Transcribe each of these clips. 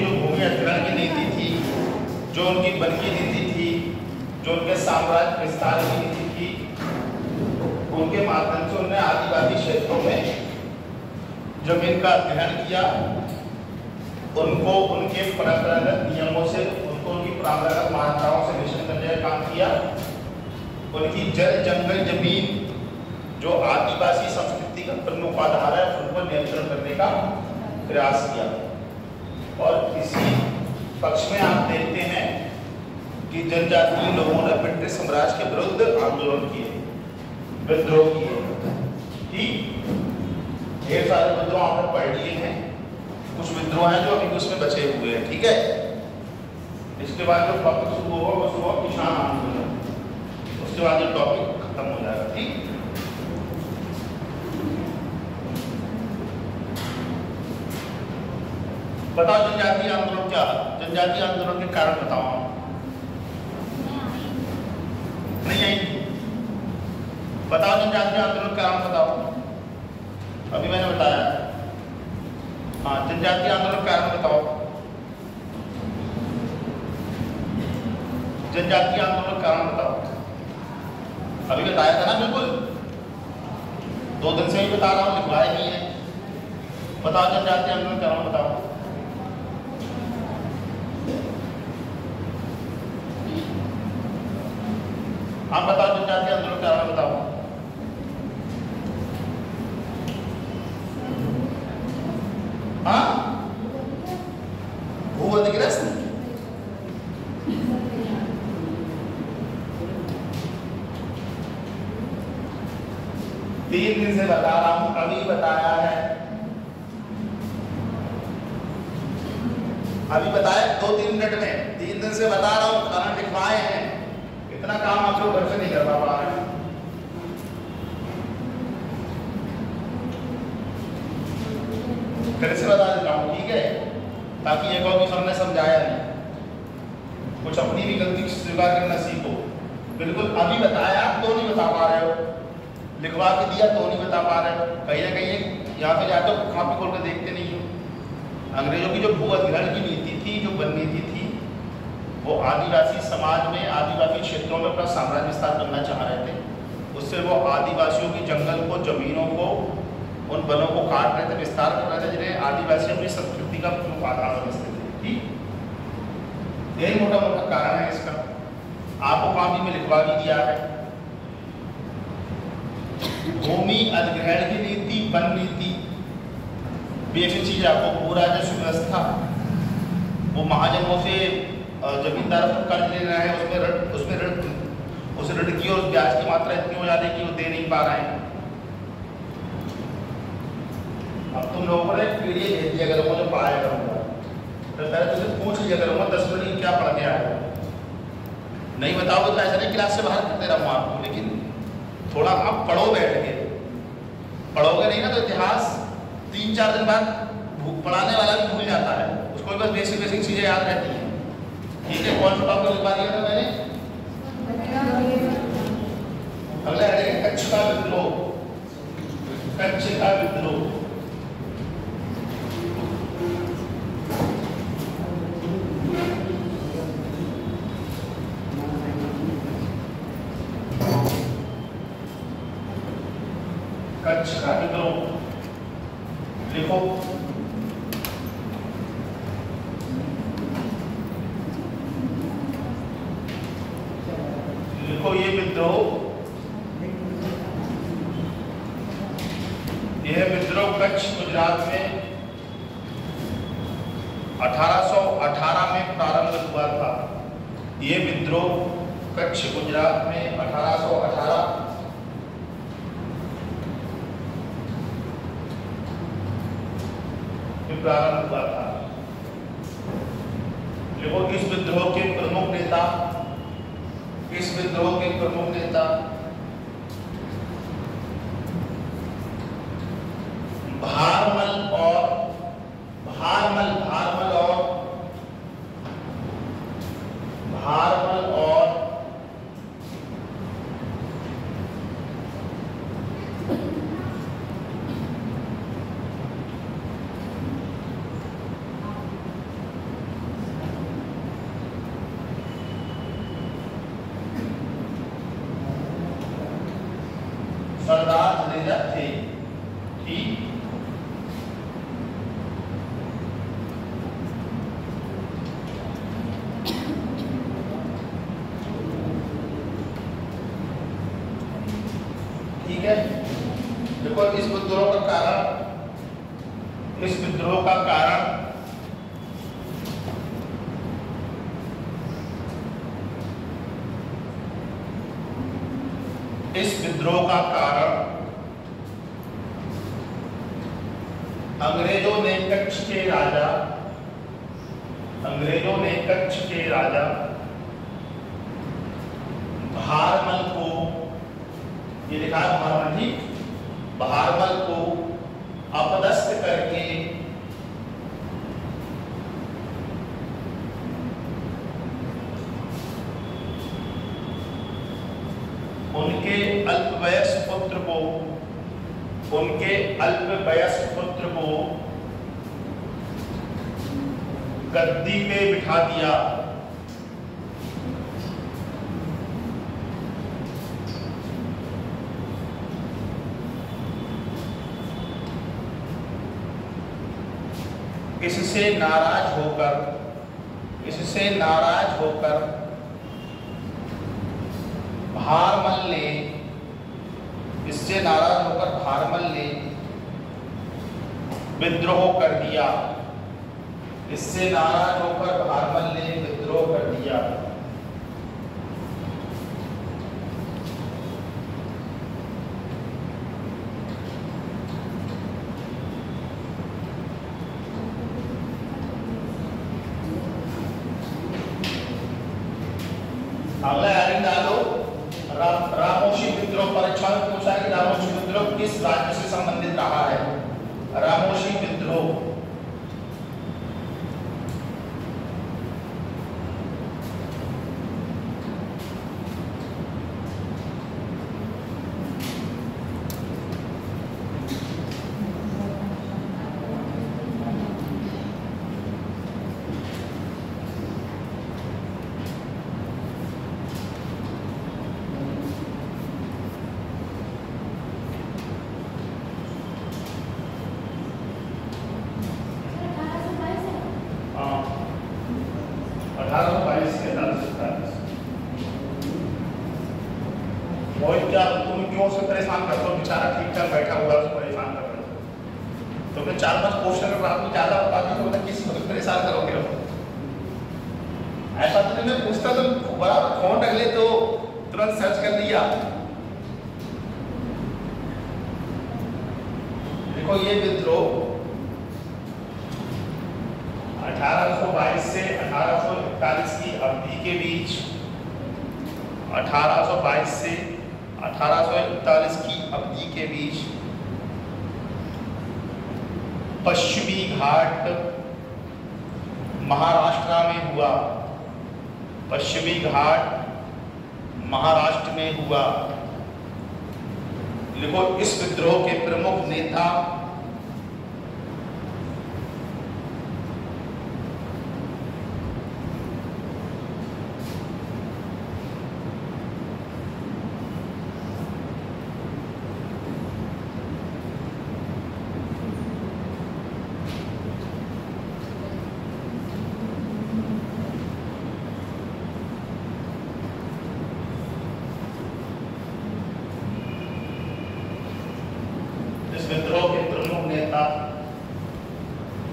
की जो भूमि अधिग्रहण की नीति थी, जो उनकी वन की नीति थी, जो उनके साम्राज्य विस्तार की नीति थी, उनके माध्यम से उन्होंने आदिवासी क्षेत्रों में जमीन का अधिग्रहण किया, उनको उनके परंपरागत नियमों से, उनको उनकी परंपरागत मान्यताओं से निश्चित करने का काम किया। उनकी जल जंगल जमीन जो आदिवासी संस्कृति का प्रमुख आधार है, उन पर नियंत्रण करने का प्रयास किया। और इसी पक्ष में आप देखते हैं कि जनजातीय लोगों ने ब्रिटिश साम्राज्य के विरुद्ध आंदोलन किए, विद्रोह किए। ढेर सारे विद्रोह आपने पढ़ लिए हैं, कुछ विद्रोह हैं जो अभी उसमें बचे हुए हैं, ठीक है। इसके बाद जो टॉपिक शुरू होगा वो शुरू होगा किसान आंदोलन, उसके बाद ये टॉपिक खत्म हो जाएगा, ठीक। बताओ जनजातीय आंदोलन क्या है? जनजातीय आंदोलन के कारण बताओ। नहीं आएंगे? बताओ जनजातीय आंदोलन का कारण बताओ। अभी मैंने बताया। हाँ, जनजातीय आंदोलन का कारण बताओ। जनजातीय आंदोलन का कारण बताओ। अभी बताया था ना, बिल्कुल 2 दिन से ही बता रहा हूँ, लिखवाया नहीं है। बताओ जनजातीय आंदोलन का कारण बताओ। आप बताओ जनजातीय आंदोलन का कारण बताओ। हाँ, भू अधिग्रहण। 3 दिन से बता रहा हूं, अभी बताया है, अभी बताया 2-3 मिनट में। 3 दिन से बता रहा हूं, कारण लिखवाए हैं। इतना काम आप लोग घर से नहीं कर पा रहे हैं। फिर से बता देता हूँ, ठीक है, ताकि एक और भी हमने समझाया नहीं, कुछ अपनी भी गलती स्वीकार करना सीखो। बिल्कुल अभी बताया तो नहीं बता पा रहे हो, लिखवा के दिया तो नहीं बता पा रहे हो। कहीं ना कहीं यहाँ पे जाते हो, कॉपी खोल के देखते नहीं हो। अंग्रेजों की जो भू अधिग्रहण की नीति थी, जो वन नीति थी, वो आदिवासी समाज में, आदिवासी क्षेत्रों में अपना साम्राज्य विस्तार करना चाह रहे थे। उससे वो आदिवासियों की जंगल को, जमीनों को, उन वनों को काट रहे थे, विस्तार कर रहे थे, जिन्हें आदिवासी अपनी संस्कृति का प्रमुख आधार समझते थे। ठीक, यही मोटा मोटा कारण है इसका। आपको कॉपी में लिखवा भी दिया है। भूमि अधिग्रहण की नीति, वन नीति, बेसिक चीज आपको पूरा राजस्व व्यवस्था, वो महाजनों से जमींदार पर कर्ज ले रहा है, उसमें ऋण की और ब्याज की मात्रा इतनी हो जाती है कि वो दे नहीं पा रहे हैं। अब तुम लोगों को एक पीडीएफ भेज दिया करूँगा जो पढ़ाया करूँगा, तो पहले तुमसे पूछ लिया करूँगा 10 मिनट क्या पढ़ के आया। नहीं बताओगे तो ऐसा नहीं क्लास से बाहर करते रहूँगा आपको, लेकिन थोड़ा आप पढ़ो, बैठ के पढ़ोगे नहीं ना तो इतिहास 3-4 दिन बाद पढ़ाने वाला भी भूल जाता है, उसको बस बेसिक चीज़ें याद रहती हैं। ठीक है, कौन सा टॉपिक लिखवा दिया था मैंने? अगला है कच्छ का विद्रोह। कच्छ का विद्रोह, कच्छ का विद्रोह लिखो। लिखो ये विद्रोह, यह विद्रोह कच्छ गुजरात में 1818 में प्रारंभ हुआ था। यह विद्रोह कच्छ गुजरात में 1818 प्रारंभ हुआ था। देखो इस विद्रोह के प्रमुख नेता, इस विद्रोह के प्रमुख नेता भारमल और सरदार जडेजा थे। ठीक, ठीक है। देखो इस विद्रोह का कारण, इस विद्रोह का कारण अंग्रेजों ने कच्छ के राजा बहारमल को, ये लिखा है बहारमल, ठीक, बहारमल को अपदस्थ करके उनके अल्पवयस्क पुत्र को गद्दी पे बिठा दिया। इससे नाराज होकर भारमल ने विद्रोह कर दिया। अगला हेडिंग डालो, रामोशी विद्रोह। परीक्षा में पूछा है कि रामोशी विद्रोह किस राज्य से संबंधित रहा है। रामोशी विद्रोह परेशान करते हो, बेचारा ठीक ठाक बैठा हुआ उसको परेशान कर रहे हो। तो मैं 4-5 क्वेश्चन अगर आपको ज्यादा बता दूं तो मतलब किसी को भी परेशान करोगे। ऐसा तो नहीं मैं पूछता तो बराबर फोन रख ले तो तुरंत सर्च कर लिया। देखो ये विद्रोह 1822 से 1841 की अवधि के बीच, 1822 से 1841 की अवधि के बीच पश्चिमी घाट महाराष्ट्र में हुआ। देखो इस विद्रोह के प्रमुख नेता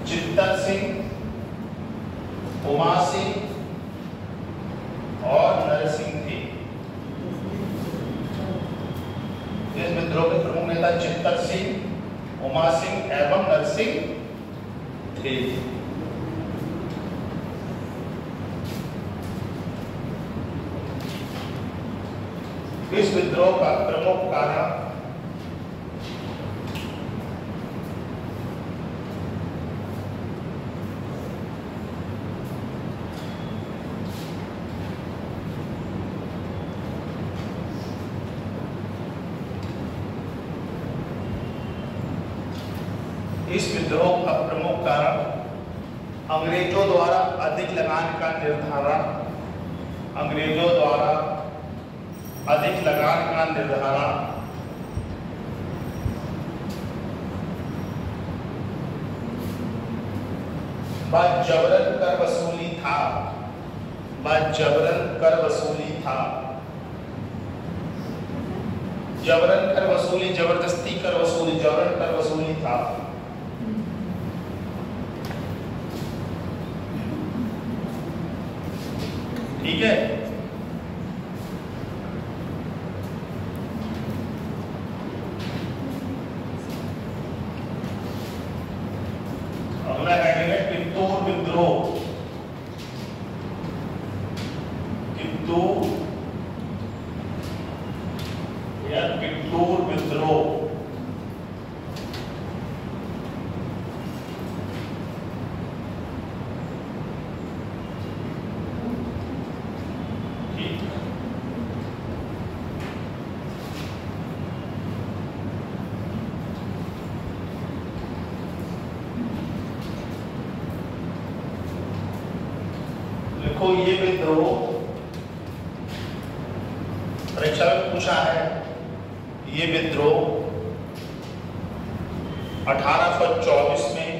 चित्तर सिंह, उमा सिंह और नरसिंह थे। इस विद्रोह के प्रमुख नेता चित्तर सिंह, उमा सिंह एवं नरसिंह थे। इस विद्रोह का प्रमुख कारण अंग्रेजों द्वारा अधिक लगान का निर्धारण, जबरन कर वसूली था, जबरन कर वसूली था। जबरन कर वसूली, जबरदस्ती कर वसूली, जबरन कर वसूली था। ठीक है। अगला हेडिंग है कित्तूर विद्रोह। कित्तूर या कित्तूर विद्रोह। देखो ये विद्रोह परीक्षा में पूछा है। ये विद्रोह 1824 में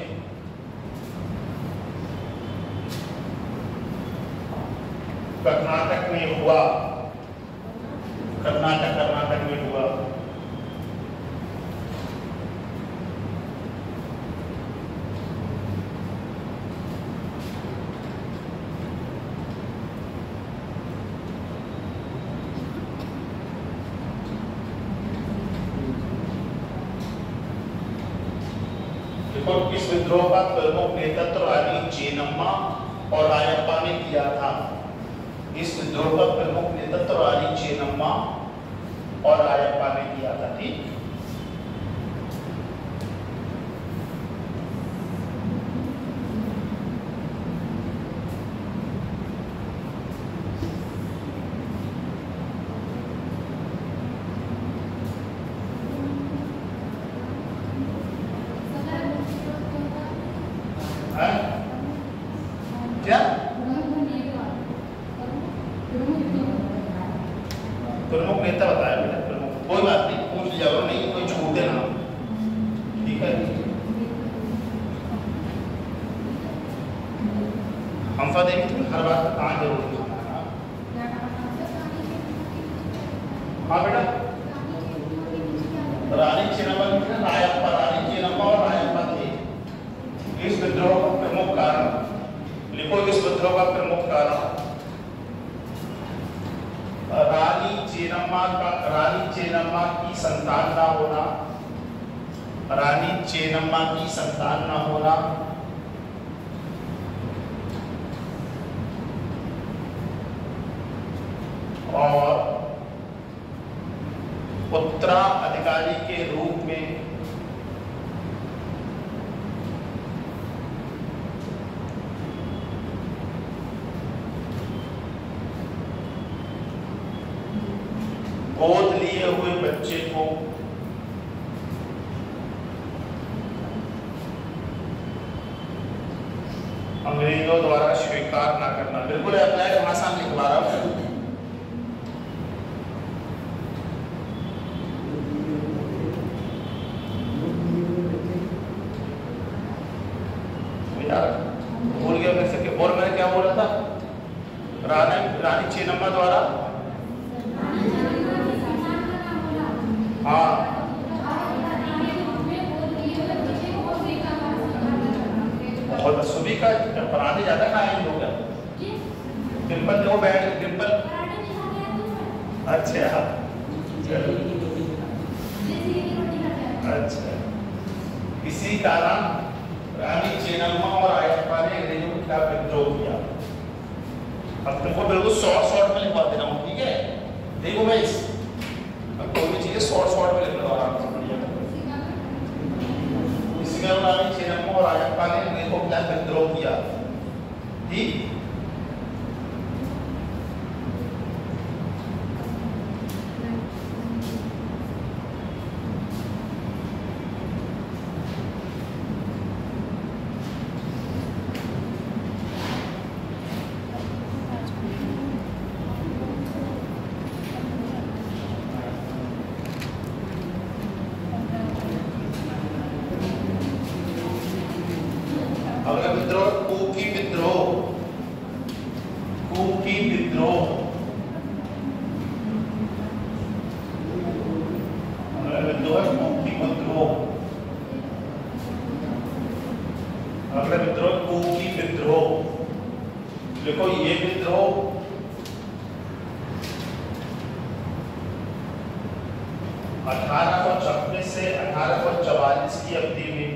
कर्नाटक में हुआ। कर्नाटक में हुआ। इस विद्रोह का प्रमुख नेतृत्व रानी चेन्नम्मा और रायप्पा ने किया था। इस विद्रोह का प्रमुख नेतृत्व रानी चेन्नम्मा और रायप्पा ने किया था। ठीक। क्या प्रमुख नेता बताया बेटा? प्रमुख कोई बात नहीं, पूछ लिया करो, नहीं कोई छूटे ना। ठीक है। हमफा देवी तुम्हें हर बात कहाँ जरूर दिखाना है। हाँ बेटा, रानी चेन्नम्मा, रायप्पा, रानी चेन्नम्मा और रायप्पा थे इस विद्रोह का प्रमुख कारण। लिखो इस विद्रोह का प्रमुख कारण रानी चेन्नम्मा की संतान ना होना। रानी चेन्नम्मा की संतान ना होना और उत्तराधिकारी के रूप में गोद लिए हुए बच्चे को अंग्रेजों द्वारा स्वीकार न करना। बिल्कुल अप्लाई आसान लिखवा रहा हूं। भूल गया मैं से, और मैंने क्या बोला था? रानी चेन्नम्मा द्वारा, हाँ बहुत सुबह का पराठे ज्यादा खाए लोग। डिम्पल वो बैठ डिम्पल, अच्छा अच्छा। इसी कारण रानी चेन्नम्मा और रायप्पा ने अंग्रेजों के खिलाफ विद्रोह किया। अब तुमको बिल्कुल शॉर्ट में लिखवा दे रहा हूँ। ठीक है, देखो मैं कोई भी चीज़ शॉर्ट में लिख रहा हूँ आराम से। इसी कारण रानी चेन्नम्मा और रायप्पा ने अंग्रेजों के खिलाफ विद्रोह किया। ठीक। अगला विद्रोह कुकी विद्रोह, कुकी विद्रोह, कुकी विद्रोह, अगला विद्रोह कुकी विद्रोह। देखो ये विद्रोह 1826 से 1844 की अवधि में,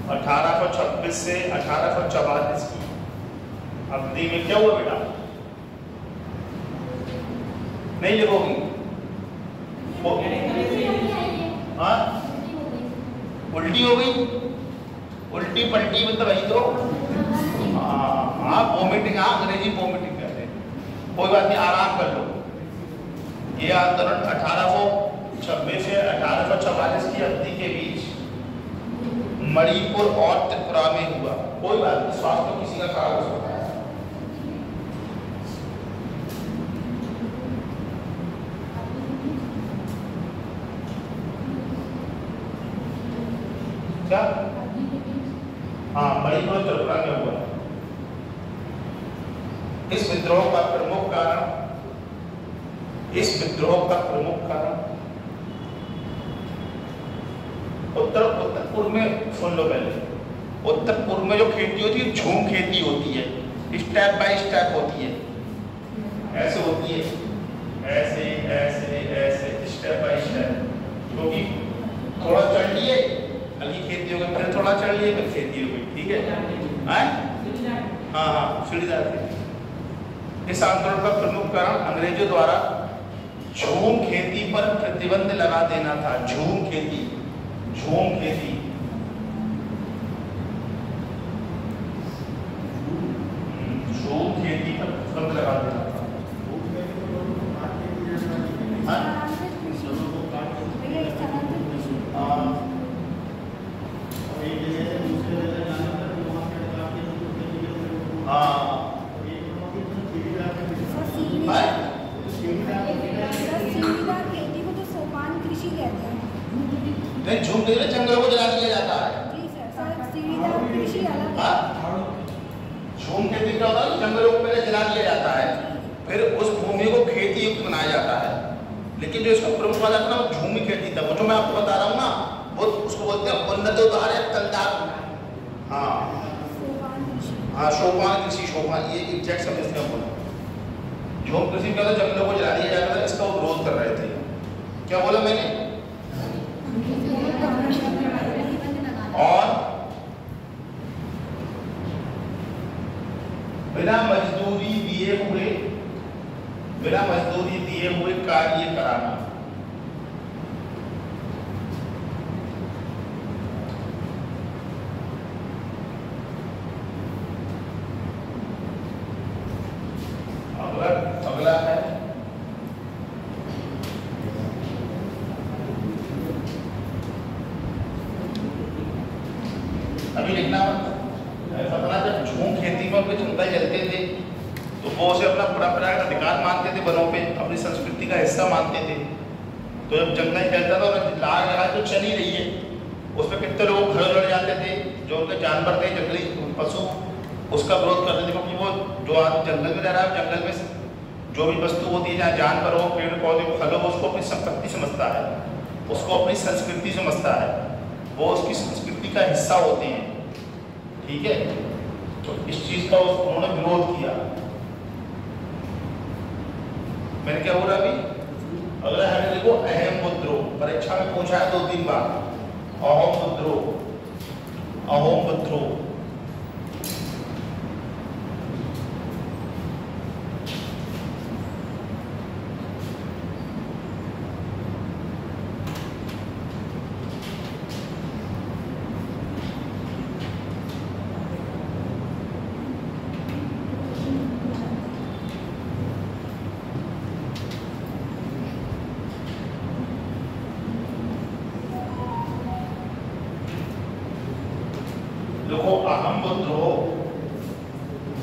1826 से 1844 की अवधि में क्या हुआ बेटा? नहीं लिखोगी? हाँ, उल्टी हो गई। उल्टी पलटी मतलब वही तो हाँ वोमिटिंग, हाँ अंग्रेजी वोमिटिंग कहते हैं। कोई बात नहीं, आराम कर लो। ये आंदोलन 1826 से 1844 की अवधि के बीच मणिपुर और त्रिपुरा में हुआ। कोई बात नहीं, स्वास्थ्य किसी का खराब हो सकता है। क्या? हाँ, मणिपुर और त्रिपुरा में हुआ। इस विद्रोह का प्रमुख कारण उत्तर पूर्व में, सुन लो पहले, उत्तर पूर्व में जो खेती होती है झूम खेती होती है, स्टेप बाय स्टेप होती है, ऐसे होती है, ऐसे ऐसे ऐसे स्टेप बाय स्टेप। क्योंकि थोड़ा चढ़ लिए हल्की खेती हो गई, फिर थोड़ा चढ़ लिए फिर खेती हो गई। ठीक है? हाँ हाँ, सीढ़ीदार खेती। इस आंदोलन का प्रमुख कारण अंग्रेजों द्वारा झूम खेती पर प्रतिबंध लगा देना था। झूम खेती, झूम खेती, झूम खेती पर प्रतिबंध लगा देना था। झूम खेती जंगलों को जला दिया जाता है। झूम खेती क्या होता है? जंगलों को पहले जला दिया जाता है, फिर उस भूमि को खेती युक्त बनाया जाता है। लेकिन जो इसका प्रमुख वाला था ना, वो झूमी खेती था। वो जो मैं आपको बता रहा हूँ ना, वो उसको बोलते हैं उन्नत उदार या तलदार। हाँ हाँ, सोपान कृषि, सोपान, ये एग्जैक्ट शब्द इसका बोला। झूम कृषि क्या होता है? जंगलों को जला दिया जाता था, इसका विरोध कर रहे थे। क्या बोला मैंने? और बिना मजदूरी दिए हुए कार्य कराना। अगला है अभी लिखना पता, जब झूम खेती में उनके जंगल जलते थे तो वो उसे अपना परंपरागत अधिकार मानते थे, वनों पे अपनी संस्कृति का हिस्सा मानते थे। तो जब जंगल जलता था और लाग तो चल ही रही है, उसमें कितने लोग घर लड़ जाते थे, जो उनके जानवर थे, जंगली पशु, उसका विरोध करते थे। क्योंकि वो जो आदमी जंगल में रह रहा है, जंगल में जो भी वस्तु होती है, जहाँ जानवर हो, पेड़ पौधे हो, फल हो, उसको अपनी संपत्ति समझता है, उसको अपनी संस्कृति समझता है, वो उसकी संस्कृति का हिस्सा होते हैं। ठीक है? तो इस चीज का उन्होंने विरोध किया। मैंने क्या बोला अभी? अगला है देखो, अहम विद्रोह। परीक्षा में पूछा है 2-3 बार। अहोम विद्रोह, अहोम विद्रोह। देखो अहम विद्रोह,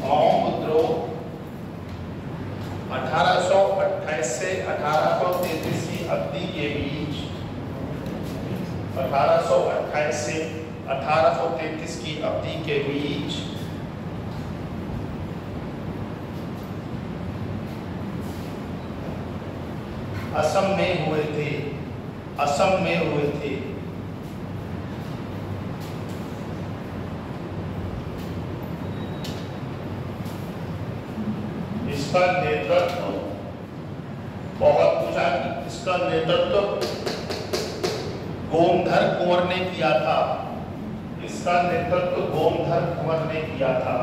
अहोम विद्रोह 1828 से 1833 की अवधि के बीच, 1828 से 1833 की अवधि के बीच असम में हुए थे। असम में हुए थे। इसका नेतृत्व बहुत पूछा कि इसका नेतृत्व गोमधर कुंवर ने किया था। इसका नेतृत्व गोमधर कुंवर ने किया था।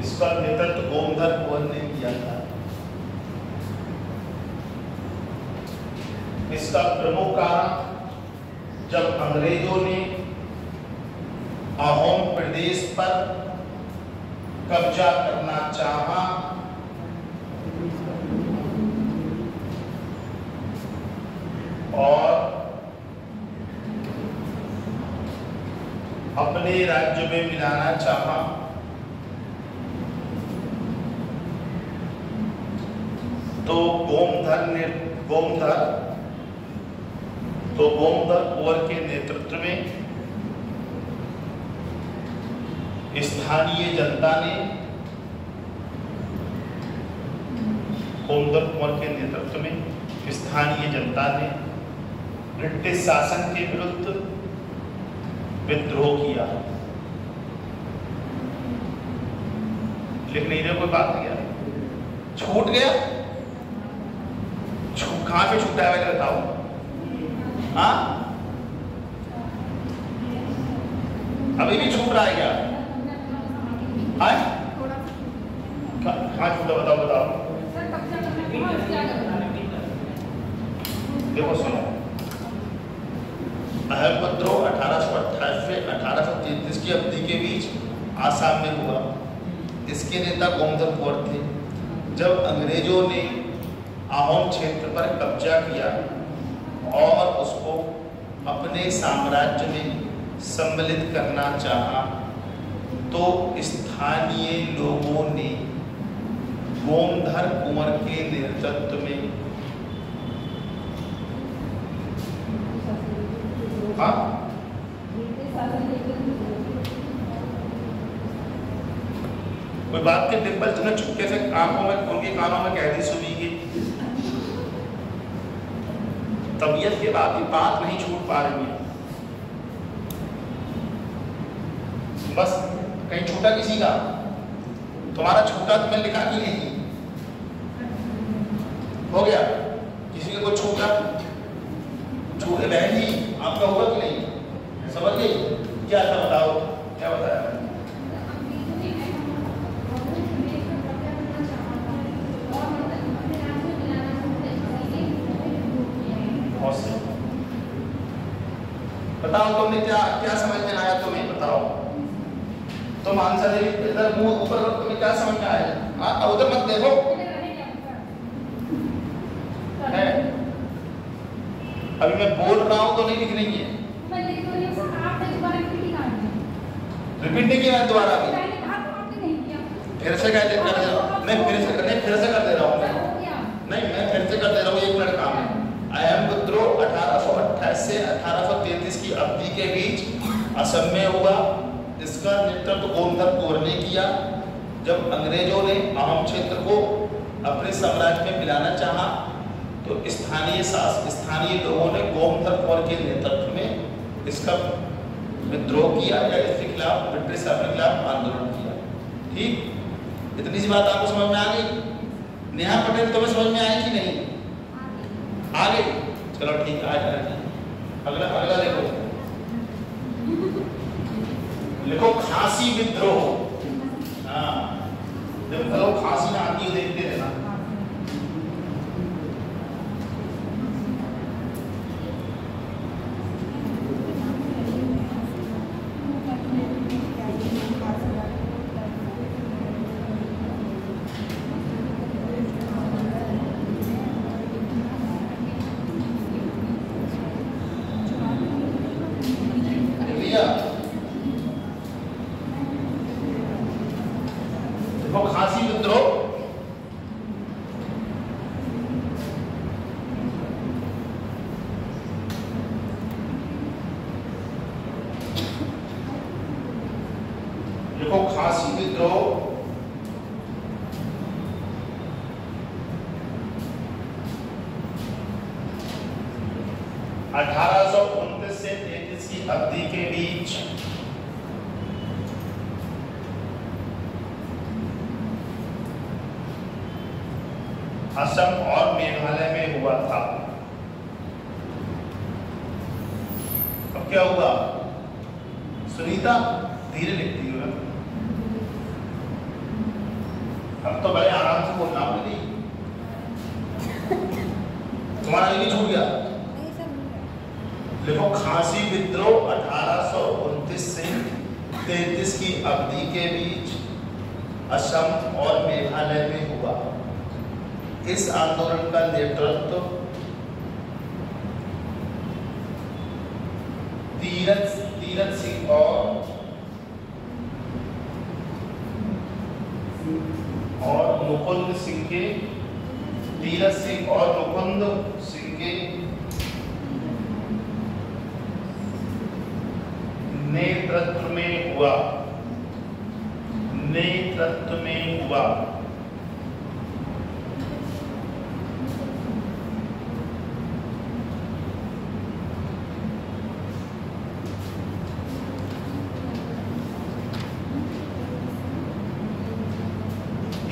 इसका नेतृत्व गोमधर कुंवर ने किया था। इसका प्रमुख कारण जब अंग्रेजों ने अहोम प्रदेश पर कब्जा करना चाहा और अपने राज्य में मिलाना चाहा, तो गोमधर कुंवर के नेतृत्व में स्थानीय जनता ने गोमधर कुंवर के नेतृत्व में स्थानीय जनता ने ब्रिटिश शासन के विरुद्ध विद्रोह किया। लिख नहीं रहे, कोई बात नहीं है, छूट गया। कहां पे छूटा है बताओ। हाँ, अभी भी छूट रहा है क्या? कहाँ छूटा बताओ। देखो सुनो, अहम विद्रोह 1828 से 1833 की अवधि के बीच आसाम में हुआ। इसके नेता गोमधर कुंवर थे। जब अंग्रेजों ने अहोम क्षेत्र पर कब्जा किया और उसको अपने साम्राज्य में सम्मिलित करना चाहा, तो स्थानीय लोगों ने गोमधर कुंवर के नेतृत्व में कोई बात के डिम्पल तुमने चुपके से आंखों में, उनके कानों में कह दी सुनी की तबीयत के बाद भी बात नहीं छूट पा रही है। बस कहीं छूटा किसी का? तुम्हारा छूटा तुम्हें लिखा कि नहीं? हो गया? किसी का कुछ छूटा? छूटे बहन जी आपका होगा कि नहीं? समझ गई क्या था? बताओ क्या बताया? बताओ तुमने क्या समझ में आया? तुम्हें बताओ, तुम आंसर दे। इधर मुंह ऊपर, तुम्हें क्या समझ में आया? हाँ, उधर मत देखो। है अभी मैं बोल रहा हूँ तो नहीं लिख रही है। रिपीट नहीं किया दोबारा भी? फिर से कर दे रहा हूँ। नहीं, फिर से कर दे रहा हूँ। नहीं, मैं फिर से कर दे रहा हूँ। 1 मिनट काम है। अहम विद्रोह 1828 से 1833 की अवधि के बीच असम में हुआ। इसका नेतृत्व गोमधर कुंवर ने किया। जब अंग्रेजों ने अहोम क्षेत्र को अपने साम्राज्य में मिलाना चाहा, तो स्थानीय लोगों ने गोमधर कुंवर के नेतृत्व में इसका विद्रोह किया या इसके खिलाफ, ब्रिटिश शासन के खिलाफ आंदोलन किया। ठीक, इतनी सी बात आपको समझ में आ गई? नेहा पटेल तुम्हें समझ में आई कि नहीं? आगे चलो ठीक है। अगला लिखो खांसी विद्रोह। हाँ, जब खांसी ना आती है देखते रहना। खांसी विद्रोह खासी विद्रोह, 1829 से 33 की अवधि के बीच असम और मेघालय में हुआ था। अब क्या हुआ सुनीता, धीरे लिखती हो ना, अब तो बड़े आराम से बोलना होगा। तुम्हारा ये छूट गया, लिखो खासी विद्रोह 1829 से 33 की अवधि के बीच असम और मेघालय में हुआ। इस आंदोलन का नेतृत्व तीरथ सिंह और मुकुंद सिंह के, तीरथ सिंह और मुकुंद सिंह के नेतृत्व में हुआ।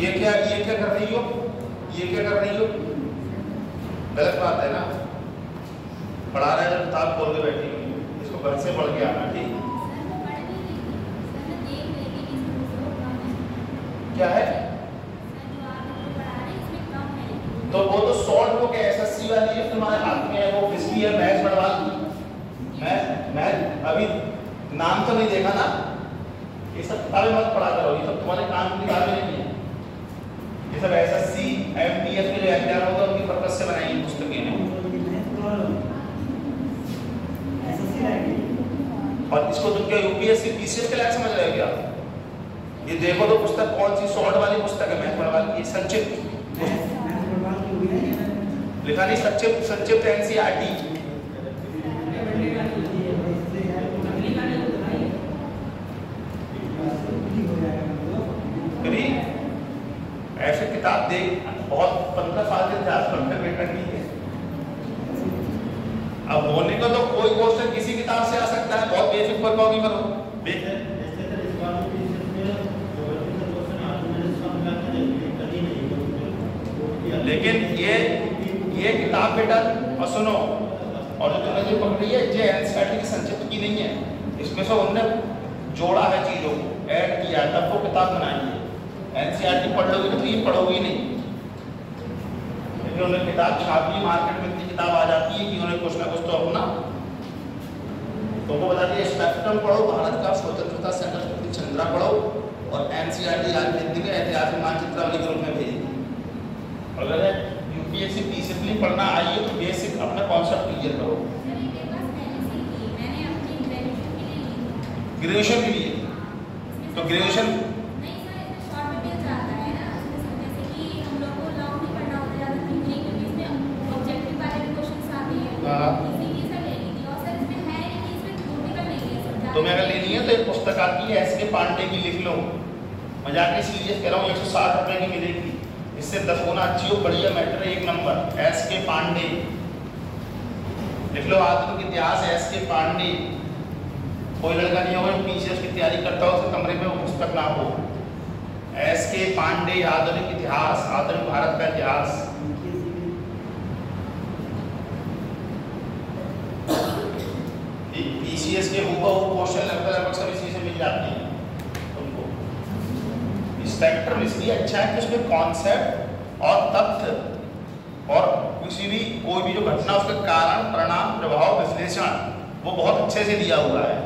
ये क्या कर रही हो? गलत बात है ना। पढ़ा रहे हैं किताब खोल के बैठी हुई, इसको घर से पढ़ के आना। ठीक क्या है? तो वो तो शॉर्ट बुक है, एसएससी वाली है, तुम्हारे हाथ में है, वो किसकी है? मैथ्स बढ़वा दी। मैं अभी नाम तो नहीं देखा ना, ये सब किताबें मत पढ़ा करो, ये सब तुम्हारे काम की किताबें नहीं है। ये सब एसएससी एमटीएस के जो एग्जाम होगा उनकी पर्पस से बनाई पुस्तकें हैं। और इसको तुम क्या यूपीएससी पीसीएस के लायक समझ रहे हो क्या? ये देखो तो पुस्तक कौन सी शॉर्ट वाली पुस्तक है, मैथ पढ़वा की संक्षिप्त लिखा नहीं, संक्षिप्त एनसीईआरटी। कभी ऐसे किताब देख, बहुत 15 साल के इतिहास पढ़ने बेटा नहीं है। अब होने को तो कोई क्वेश्चन किसी किताब से आ सकता है, बहुत बेसिक पर कॉपी करो। लेकिन ये किताब बेटा, और सुनो, और जो तुमने जो पढ़ रही है ये एनसीईआरटी की संक्षिप्त की नहीं है, इसमें से उन्होंने जोड़ा है चीजों को, ऐड किया है, तब वो किताब बनाई है। एनसीईआरटी पढ़ लोगे तो ये पढ़ोगे नहीं, क्योंकि उन्हें किताब छाप ली, मार्केट में इतनी किताब आ जाती है कि उन्हें कुछ ना कुछ तो अपना तुमको बता दिया। स्पेक्ट्रम पढ़ो, भारत का स्वतंत्रता संघर्ष चंद्रा पढ़ो, और एनसीईआरटी राजनीति के ऐतिहासिक मानचित्र वाली ग्रुप में भेज दी। अगर यूपीएससी पीसीएस पढ़ना आई है तो बेसिक अपना कॉन्सेप्ट क्लियर करो। ग्रेजुएशन के लिए तो ग्रेजुएशन तुम्हें अगर लेनी है तो एक पुस्तक आती है एसके पांडे की, लिख लो। मजाक नहीं, सीरियस कह रहा हूँ, 160 रुपए की मिलेगी, इससे 10 गुना अच्छी हो, बढ़िया मैटर, 1 नंबर। एसके पांडे लिख लो, आधुनिक इतिहास एसके पांडे। कोई लड़का नहीं होगा पीसीएस की तैयारी करता हो उसके कमरे में वो पुस्तक ना हो। एसके पांडे, आधुनिक इतिहास, आधुनिक भारत का इतिहास। पीसीएस के ऊपर क्वेश्चन लगभग सब इसी से मिल जाती है तुमको। स्पेक्ट्रम इसलिए अच्छा है कि उसमें कॉन्सेप्ट और तथ्य और किसी भी कोई भी जो घटना उसके कारण, परिणाम, प्रभाव, विश्लेषण वो बहुत अच्छे से दिया हुआ है।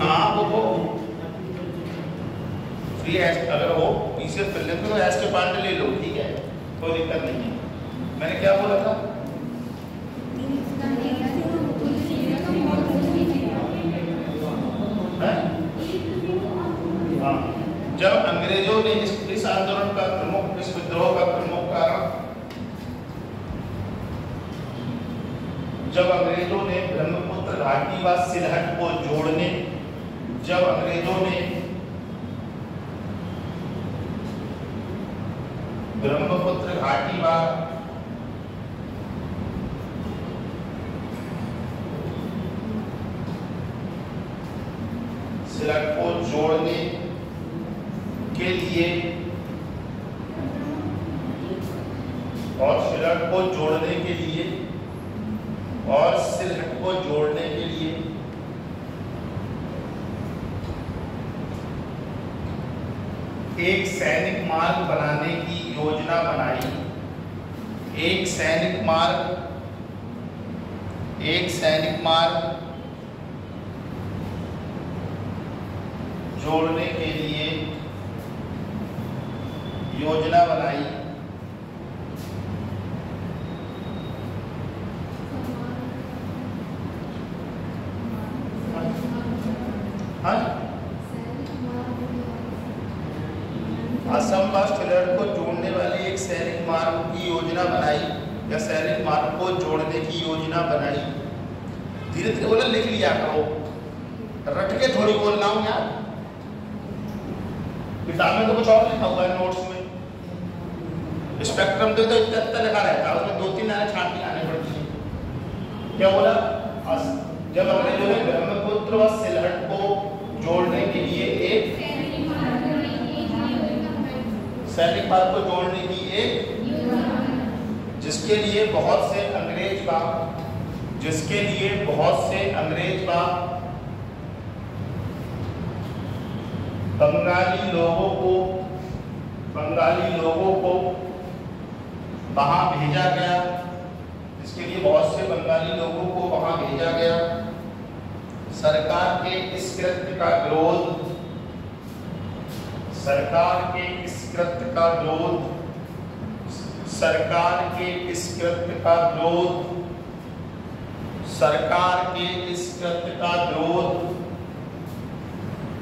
हाँ वो फ्री अगर हो पीसीएस कर लेते तो एसके पांडे ले लो, ठीक है, कोई दिक्कत नहीं है। मैंने क्या बोला था? हाँ, जब अंग्रेजों ने इस आंदोलन का प्रमुख, इस विद्रोह का प्रमुख कारण, जब अंग्रेजों ने ब्रह्मपुत्र घाटी व सिलहट को जोड़ने, जब अंग्रेजों ने ब्रह्मपुत्र घाटी व सिलहट को जोड़ने के लिए और सिलहट को जोड़ने के लिए और सिलहट को जोड़ने के लिए एक सैनिक मार्ग बनाने की योजना बनाई। एक सैनिक मार्ग जोड़ने के लिए योजना बनाई। असम व सिलहट को जोड़ने वाली एक सैनिक मार्ग की योजना बनाई या सैनिक मार्ग को जोड़ने की योजना बनाई। धीरे धीरे बोला, लिख लिया करो, रट के थोड़ी बोलना हूं यार। किताब में तो कुछ और लिखा हुआ है, नोट्स में स्पेक्ट्रम तो इतना लिखा रहता है, उसमें 2-3 लाइनें छांट के आने पड़ती है। क्या बोला? जब अंग्रेजों ने ब्रह्मपुत्र व सिलहट को जोड़ने के लिए एक सैनिक मार्ग को जोड़ने की एक, जिसके लिए बहुत से अंग्रेज बंगाली लोगों को वहां भेजा गया, जिसके लिए बहुत से बंगाली लोगों को वहां भेजा गया। सरकार के इस कृत्य का विरोध सरकार के इस कृत्य का विरोध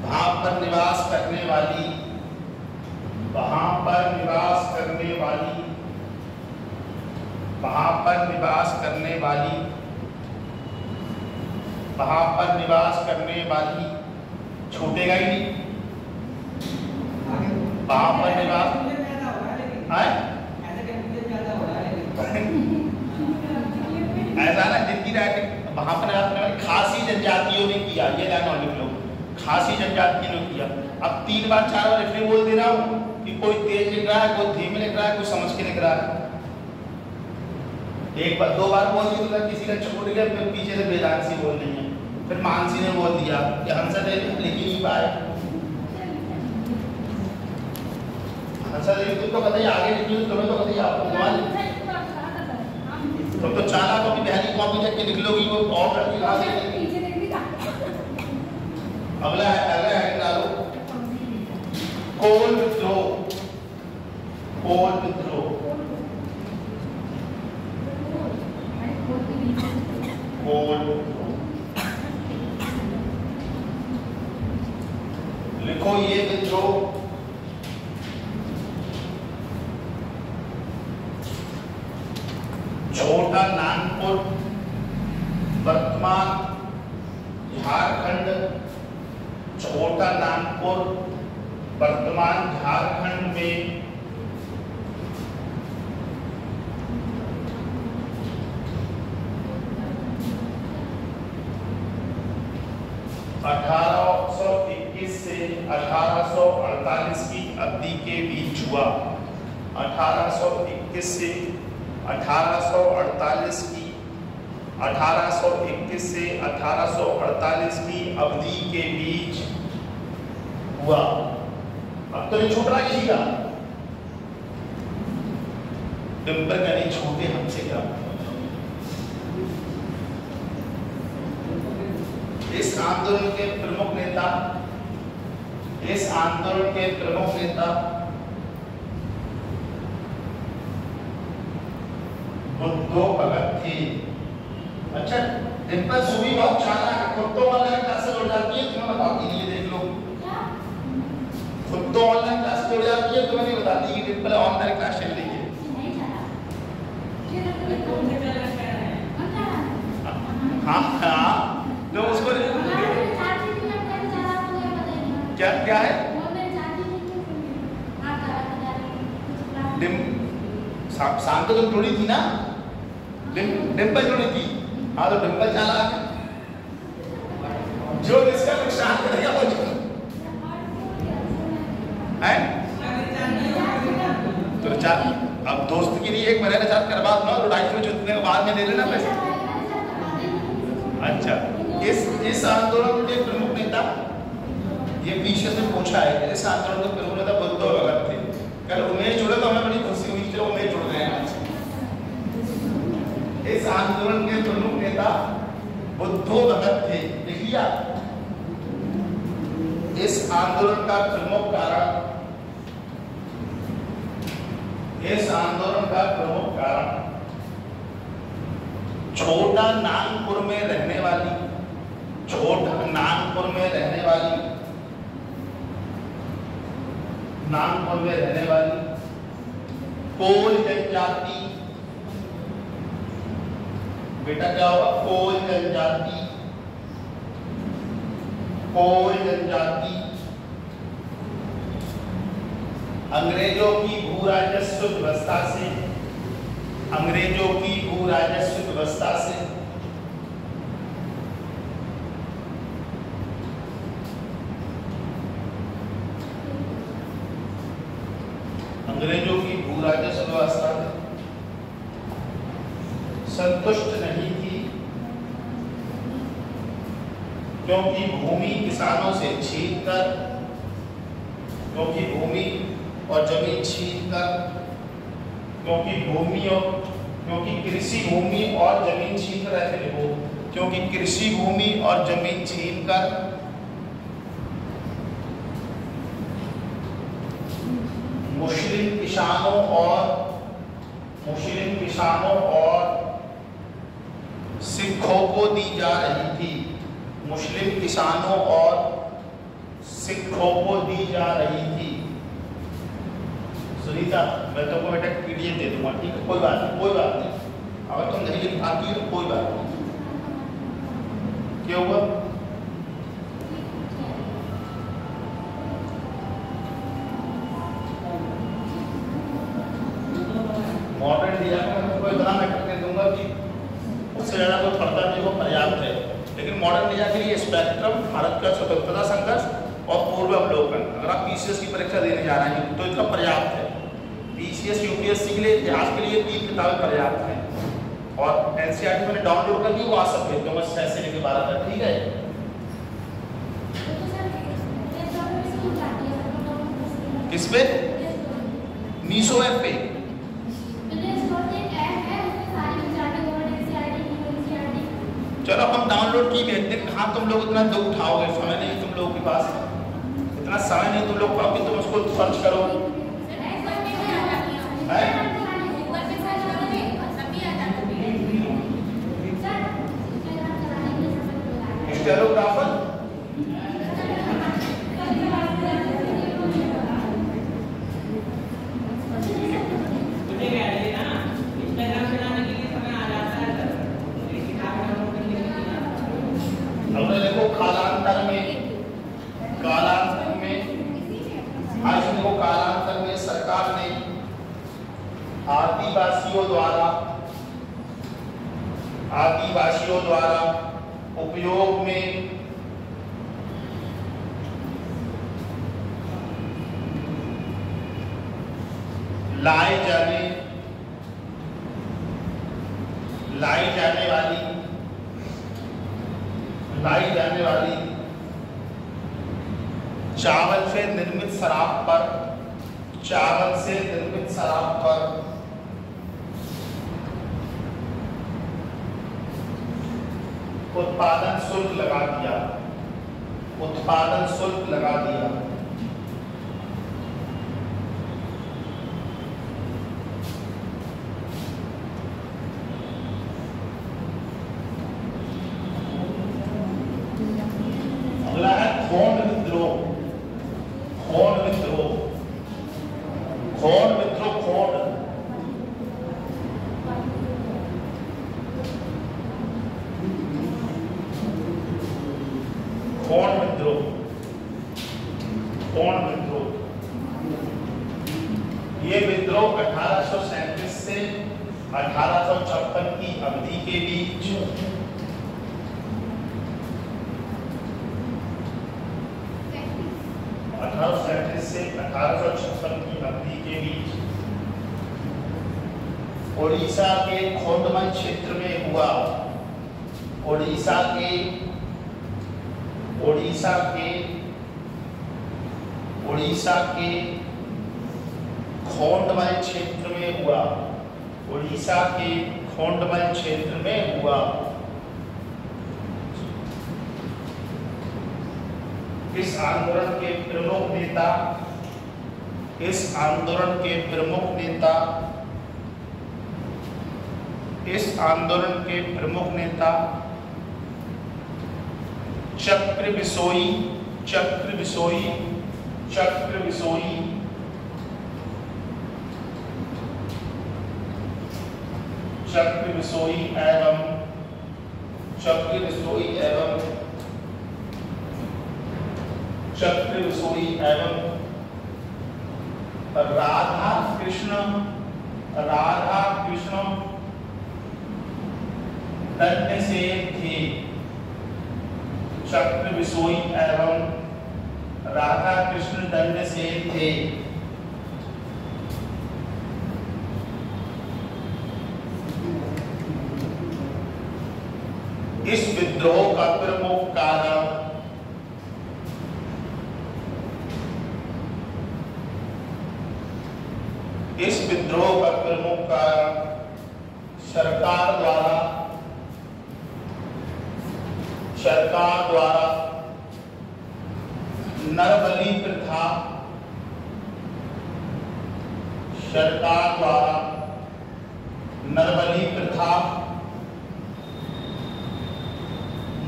वहां पर निवास करने वाली छूटेगा ही नहीं। वहां पर निवास ऐसा ना, जिनकी राइटिंग वहां पर खासी जनजातियों ने किया, ये लाना लिख लो, खासी जनजातियों ने किया। अब 3 बार 4 बार इसलिए बोल दे रहा हूं कि कोई तेज लिख रहा है, कोई धीमे लिख रहा है, कोई समझ के लिख रहा है। 1 बार 2 बार बोल दिया तो किसी का छूट गया, फिर पीछे से वेदांशी बोल रही है, फिर मानसी ने बोल दिया कि हंसा देवी लिख ही नहीं पाए। हंसा देवी तुम तो बताइए आगे लिखी, तुम्हें तो बताइए आपको तुम तो चालाक हो कि पहली कॉपी देख के लिख लोगी, वो और लिखा देगी। अगला है डालो, कोल विद्रोह। लिखो ये विद्रोह छोटा नागपुर वर्तमान झारखंड में 1821 से 1848 की अवधि के बीच हुआ। 1821 से 1848 की अवधि के बीच हुआ। अब तो नहीं छूट रहा किसी का, डिम्पल का नहीं छूटे हमसे क्या। इस आंदोलन के प्रमुख नेता बुद्धो भगत थे। अच्छा, डिम्पल सुबह बहुत चालाक है, खुद तो ऑनलाइन क्लास से जुड़ जाती है, तुम्हें बताती नहीं है। देख लो, खुद तो ऑनलाइन क्लास से जुड़ जाती है, तुम्हें नहीं बताती कि डिम्पल ऑनलाइन क्लास चल रही है। हाँ, तो उसको क्या क्या है शांत तो थोड़ी थी ना, डिम्पल थोड़ी थी। हाँ तो डिम्पल चला जो जिसका नुकसान करेगा वो है। तो रिचार्ज अब दोस्त के लिए एक महीना रिचार्ज करवा दो, तो 250 जितने के बाद में ले लेना पैसे। अच्छा, इस आंदोलन के प्रमुख नेता, ये पीछे से पूछा है, इस आंदोलन के प्रमुख नेता बुद्ध भगत थे। कल उमेश जुड़े तो हमें बड़ी खुशी हुई, चलो उमेश जुड़ गए आज। इस आंदोलन के प्रमुख नेता बुद्धो भगत थे। देखिए इस आंदोलन का प्रमुख कारण, इस आंदोलन का प्रमुख कारण छोटा नागपुर में रहने वाली, छोटा नागपुर में रहने वाली, नागपुर में रहने वाली कोल जनजाति, बेटा क्या होगा, कोल जनजाति, कोल जनजाति अंग्रेजों की भू राजस्व व्यवस्था से, अंग्रेजों की भू राजस्व व्यवस्था से अंग्रेजों की भू राजस्व व्यवस्था संतुष्ट नहीं थी, क्योंकि भूमि किसानों से छीनकर, क्योंकि भूमि और जमीन छीनकर, क्योंकि कृषि भूमि और जमीन छीनकर ऐसे लिखो, क्योंकि कृषि भूमि और जमीन छीनकर मुस्लिम किसानों और सिखों को दी जा रही थी, मुस्लिम किसानों और सिखों को दी जा रही थी। सुनीता, मैं तुमको बेटा पीडीएफ दे दूंगा, ठीक है, कोई बात नहीं, कोई बात नहीं। अगर तुम नहीं लिख पाती हो तो कोई बात नहीं। क्या हुआ? मॉडर्न इंडिया में तुमको इतना मैं करके दूंगा कि उससे ज़्यादा कोई पढ़ता नहीं, वो पर्याप्त है। लेकिन मॉडर्न इंडिया के लिए स्पेक्ट्रम, भारत का स्वतंत्रता संघर्ष और पूर्व अवलोकन, अगर आप पीसीएस की परीक्षा देने जा रहे हैं तो इतना पर्याप्त है। पीसीएस यूपीएससी के लिए, इतिहास के लिए 3 किताबें पर्याप्त हैं। और एनसीईआरटी मैंने डाउनलोड कर दी, वो आ सकते हैं, तो बस 6 से लेकर 12 तक, ठीक है। किस पे? मीशो ऐप पे। चलो हम डाउनलोड की भेजते हैं, कहाँ तुम लोग इतना दुख उठाओगे, समय नहीं तुम लोगों के पास, इतना समय नहीं तुम लोग, अभी तुम उसको सर्च करो। स्टेनोग्राफर कालांतर में सरकार ने आदिवासियों द्वारा उपयोग में लाई जाने वाली चावल से निर्मित शराब पर उत्पादन शुल्क लगा दिया। अगला है खोंड विद्रोह। ये विद्रोह 1837 से 1856 की अवधि के बीच 1837 से 1856 की अवधि के बीच ओडिशा के खोंडमल क्षेत्र में हुआ। ओडिशा के खोंडमल क्षेत्र में हुआ। ओडिशा के खोंडमल क्षेत्र में हुआ। इस आंदोलन के प्रमुख नेता चक्र विसोई एवं राधा कृष्ण दंडसेन थे। चक्र विसोई एवं राधा कृष्ण दंडसेन थे। इस विद्रोह का प्रमुख कारण सरकार द्वारा नरबलि प्रथा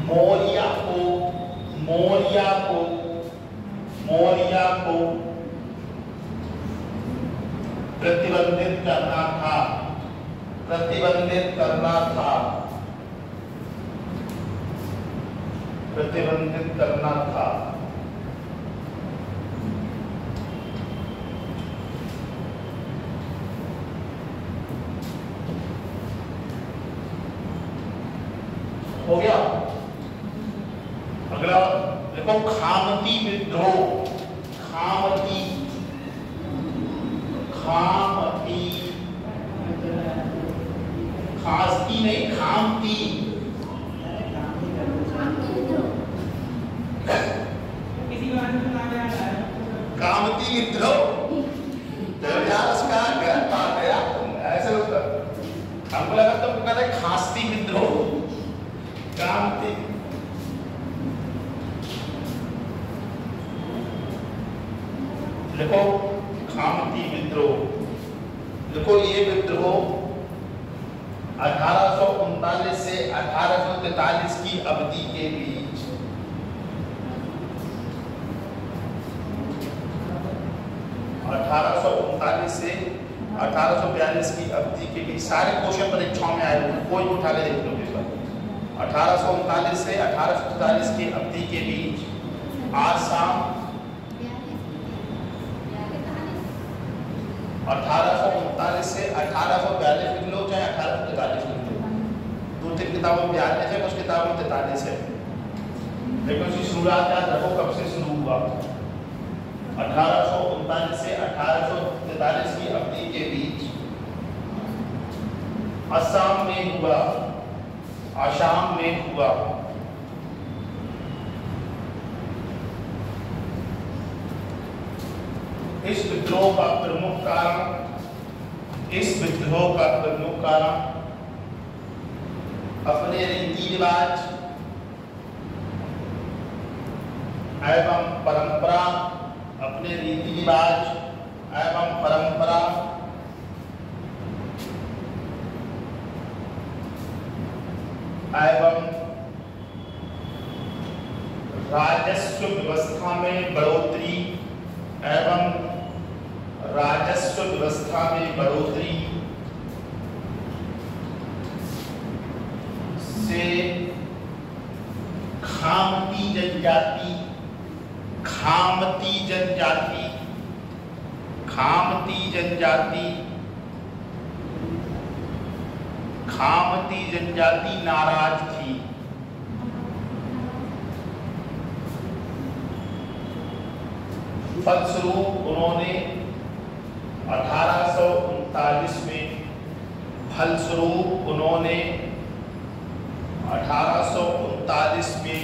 मौर्य को प्रतिबंधित करना था। हो गया। अगला देखो खामती विद्रोह। खासती नहीं, खामती। कामती विद्रोह उसका गलत बात है यार, ऐसे हमको लगा तुम कहते हैं खासती विद्रोह। कामती देखो खामती विद्रोह। देखो ये विद्रोह 1839 से 1843 की अवधि के बीच 1839 से 1842 की अवधि के बीच सारे क्वेश्चन परीक्षाओं में आए हुए, कोई उठा के देख लो इस बार। 1839 से 1843 की अवधि के बीच आसाम 1839 से 1842 लिख लो, चाहे 1843 लिख लो। 2-3 किताबों में 42 है, कुछ किताबों में 43 है। लेकिन उसकी शुरुआत याद रखो कब से शुरू हुआ। 1839 से 1843 की अवधि के बीच असम में हुआ। इस विद्रोह का प्रमुख कारण अपने रीति रिवाज एवं परंपरा एवं राजस्व व्यवस्था में बढ़ोतरी से खामती जनजाति नाराज थी। फलस्वरूप उन्होंने 1839 में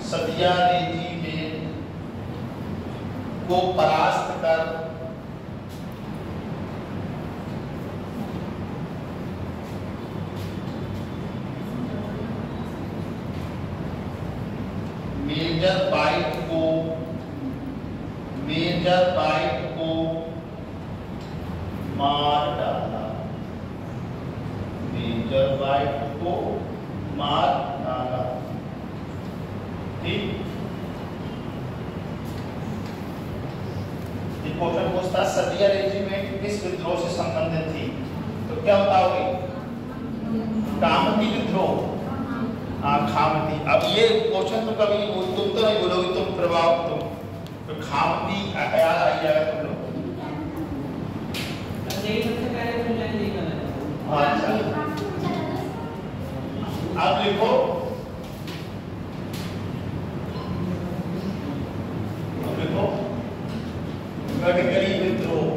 सदिया रेजिमेंट को परास्त कर मेजर बाइट को मार डाला। मेजर बाइट को मार डाला। ठीक, क्वेश्चन पूछता सदिया रेजिमेंट किस विद्रोह से संबंधित थी, तो क्या बताओगे? कामती विद्रोह। खामती। अब ये क्वेश्चन तो कभी तुम तो नहीं बोलोगे, तुम प्रभाव तुम तो खामती याद आ जाएगा तुम लोग। अच्छा, अब लिखो गडकरी विद्रोह।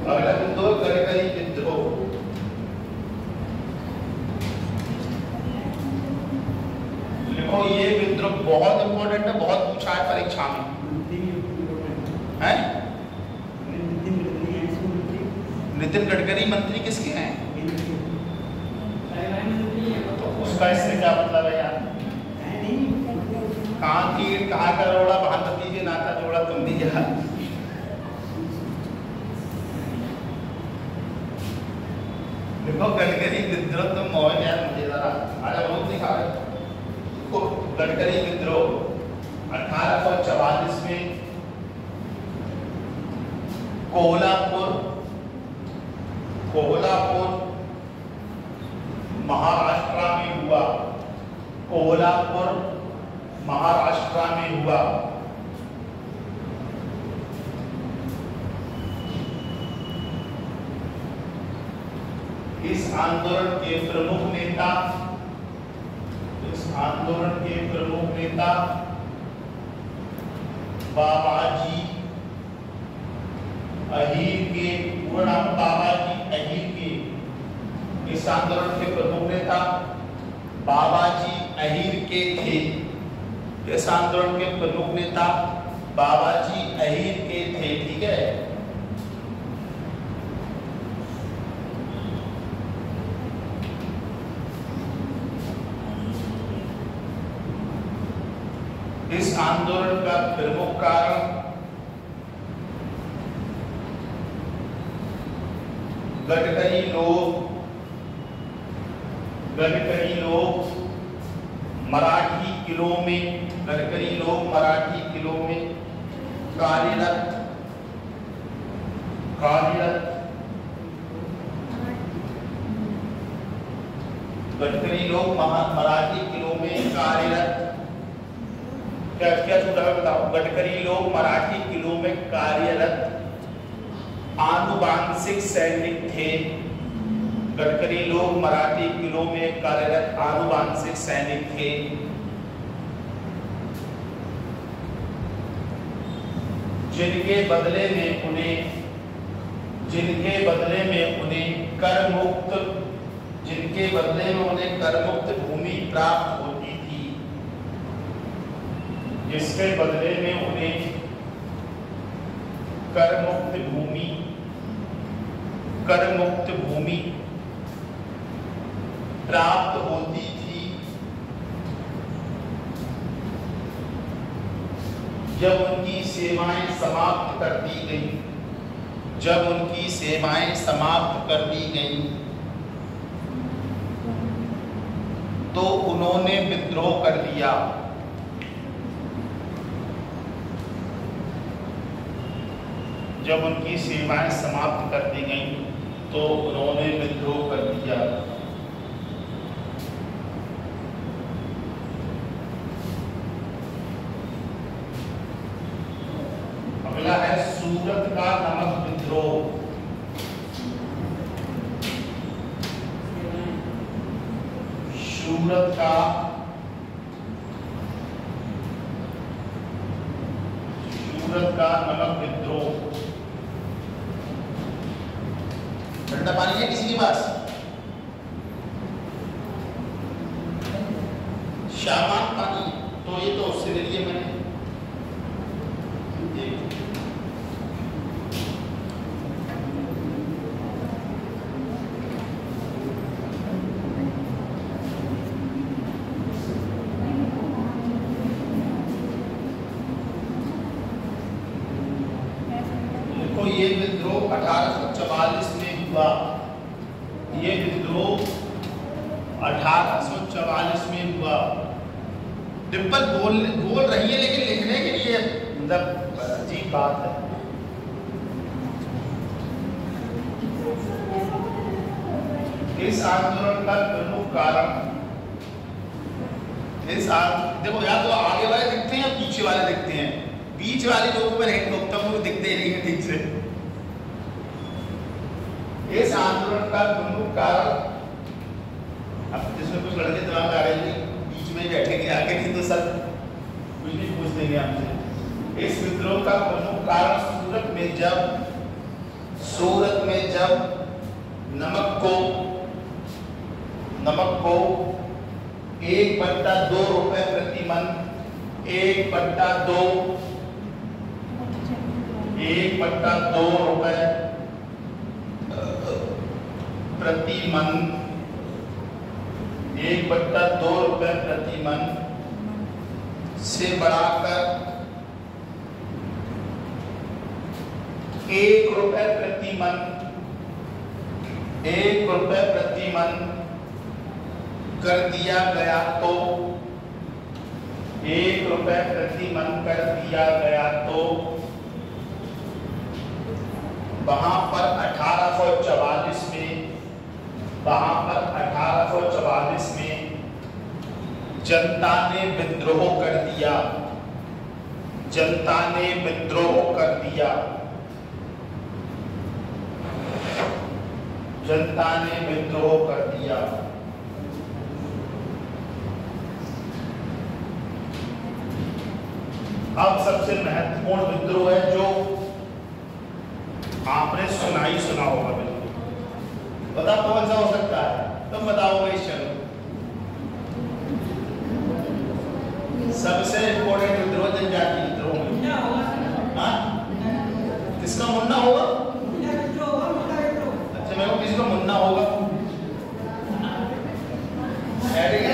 अगला विद्रोह गडकरी विद्रोह। लिखो, ये विद्रोह बहुत इंपॉर्टेंट है, बहुत पूछा है परीक्षा में। है नितिन गडकरी मंत्री किसके हैं? तो उसका इससे क्या मतलब है यार? कहाँ का रोड़ा भानुमती जी नाता जोड़ा तुम भी यार। देखो गडकरी विद्रोह तुम मौज यार मुझे जरा आगे बहुत दिखा रहे। गडकरी विद्रोह 1844 में कोल्हापुर महाराष्ट्र में हुआ। इस आंदोलन के प्रमुख नेता बाबाजी अहीर के, पूरा नाम बाबाजी अहीर के। इस आंदोलन के प्रमुख नेता बाबाजी अहीर के थे। इस आंदोलन के प्रमुख नेता बाबाजी अहीर के थे। ठीक है, इस आंदोलन का प्रमुख कारण गडकरी लोग मराठी किलों में कार्यरत गडकरी लोग मराठी किलों में कार्यरत। क्या छूटा है बताओ? गडकरी लोग मराठी किलों में कार्यरत आनुवांशिक सैनिक थे। गडकरी लोग मराठी किलों में कार्यरत आनुवांशिक सैनिक थे। जिनके बदले में उन्हें करमुक्त भूमि प्राप्त होती थी। जिसके बदले में उन्हें करमुक्त भूमि प्राप्त होती थी। जब उनकी सेवाएं समाप्त कर दी गई, जब उनकी सेवाएं समाप्त कर दी गई तो उन्होंने विद्रोह कर दिया। जब उनकी सेवाएं समाप्त कर दी गई तो उन्होंने विद्रोह कर दिया। अगला है सूरत का नमक विद्रोह। सूरत का नमक विद्रोह। ठंडा पानी है किसी के पास? शामान पानी, तो ये तो उससे ले लिए मैंने। ये विद्रोह 1844 में हुआ। ये विद्रोह 1844 में हुआ। डिम्पल बोल रही है लेकिन लिखने के लिए मतलब अजीब बात है। इस आंदोलन का प्रमुख कारण, देखो या तो आगे वाले दिखते हैं या पीछे वाले दिखते हैं। बीच वाले लोगों पर दिखते नहीं है ठीक से। इस आंदोलन का प्रमुख कारण, अब जिसमें कुछ लड़के दिमाग आ रहे हैं बीच में बैठेंगे, आगे नहीं तो सब कुछ नहीं पूछ देंगे हमसे। इस विद्रोह का प्रमुख कारण सूरत में जब नमक को 1/2 रुपए प्रति मन, 1/2 रुपए प्रति मन, 1/2 रुपए प्रति मन से बढ़ाकर 1 रुपए प्रति मन, 1 रुपए प्रति मन कर दिया गया तो 1 रुपए प्रति मन कर दिया गया तो वहां पर 1844 में जनता ने विद्रोह कर दिया। जनता ने विद्रोह कर दिया। जनता ने विद्रोह कर दिया। अब सबसे महत्वपूर्ण विद्रोह है जो आपने सुना होगा। बिल्कुल पता कौन सा हो सकता है? तुम बताओगे। चलो सबसे इंपॉर्टेंट विद्रोह जनजाति विद्रोह में किसका मुन्ना होगा? अच्छा मेरे को किसका मुन्ना होगा?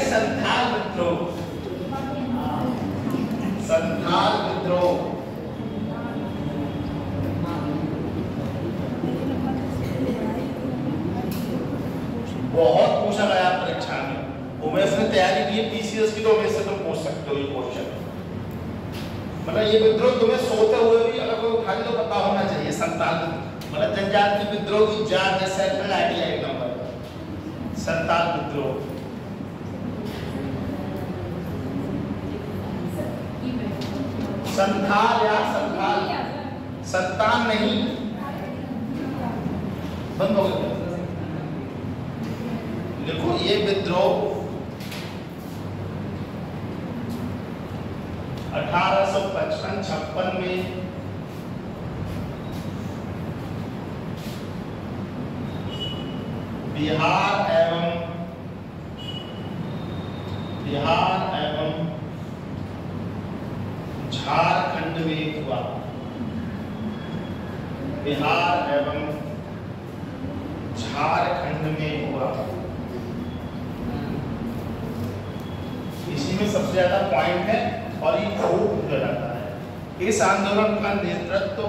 संथाल विद्रोह। संथाल विद्रोह बहुत पूछा गया परीक्षा में। उमेश ने तैयारी की है पीसीएस की, तो उमेश से तुम पूछ सकते हो ये क्वेश्चन। मतलब ये विद्रोह तुम्हें सोते हुए भी अगर कोई उठा तो पता होना चाहिए। संताल मतलब जनजाति विद्रोह की जान है, सेंट्रल आइडिया एक नंबर। संताल विद्रोह संथाल या संतान नहीं, बंद हो गया। देखो ये विद्रोह 1855-56 में बिहार एवं झारखंड में हुआ। बिहार एवं झारखंड में हुआ। इसी में सबसे ज्यादा पॉइंट है और ये खूब पूछा जाता है। इस आंदोलन का नेतृत्व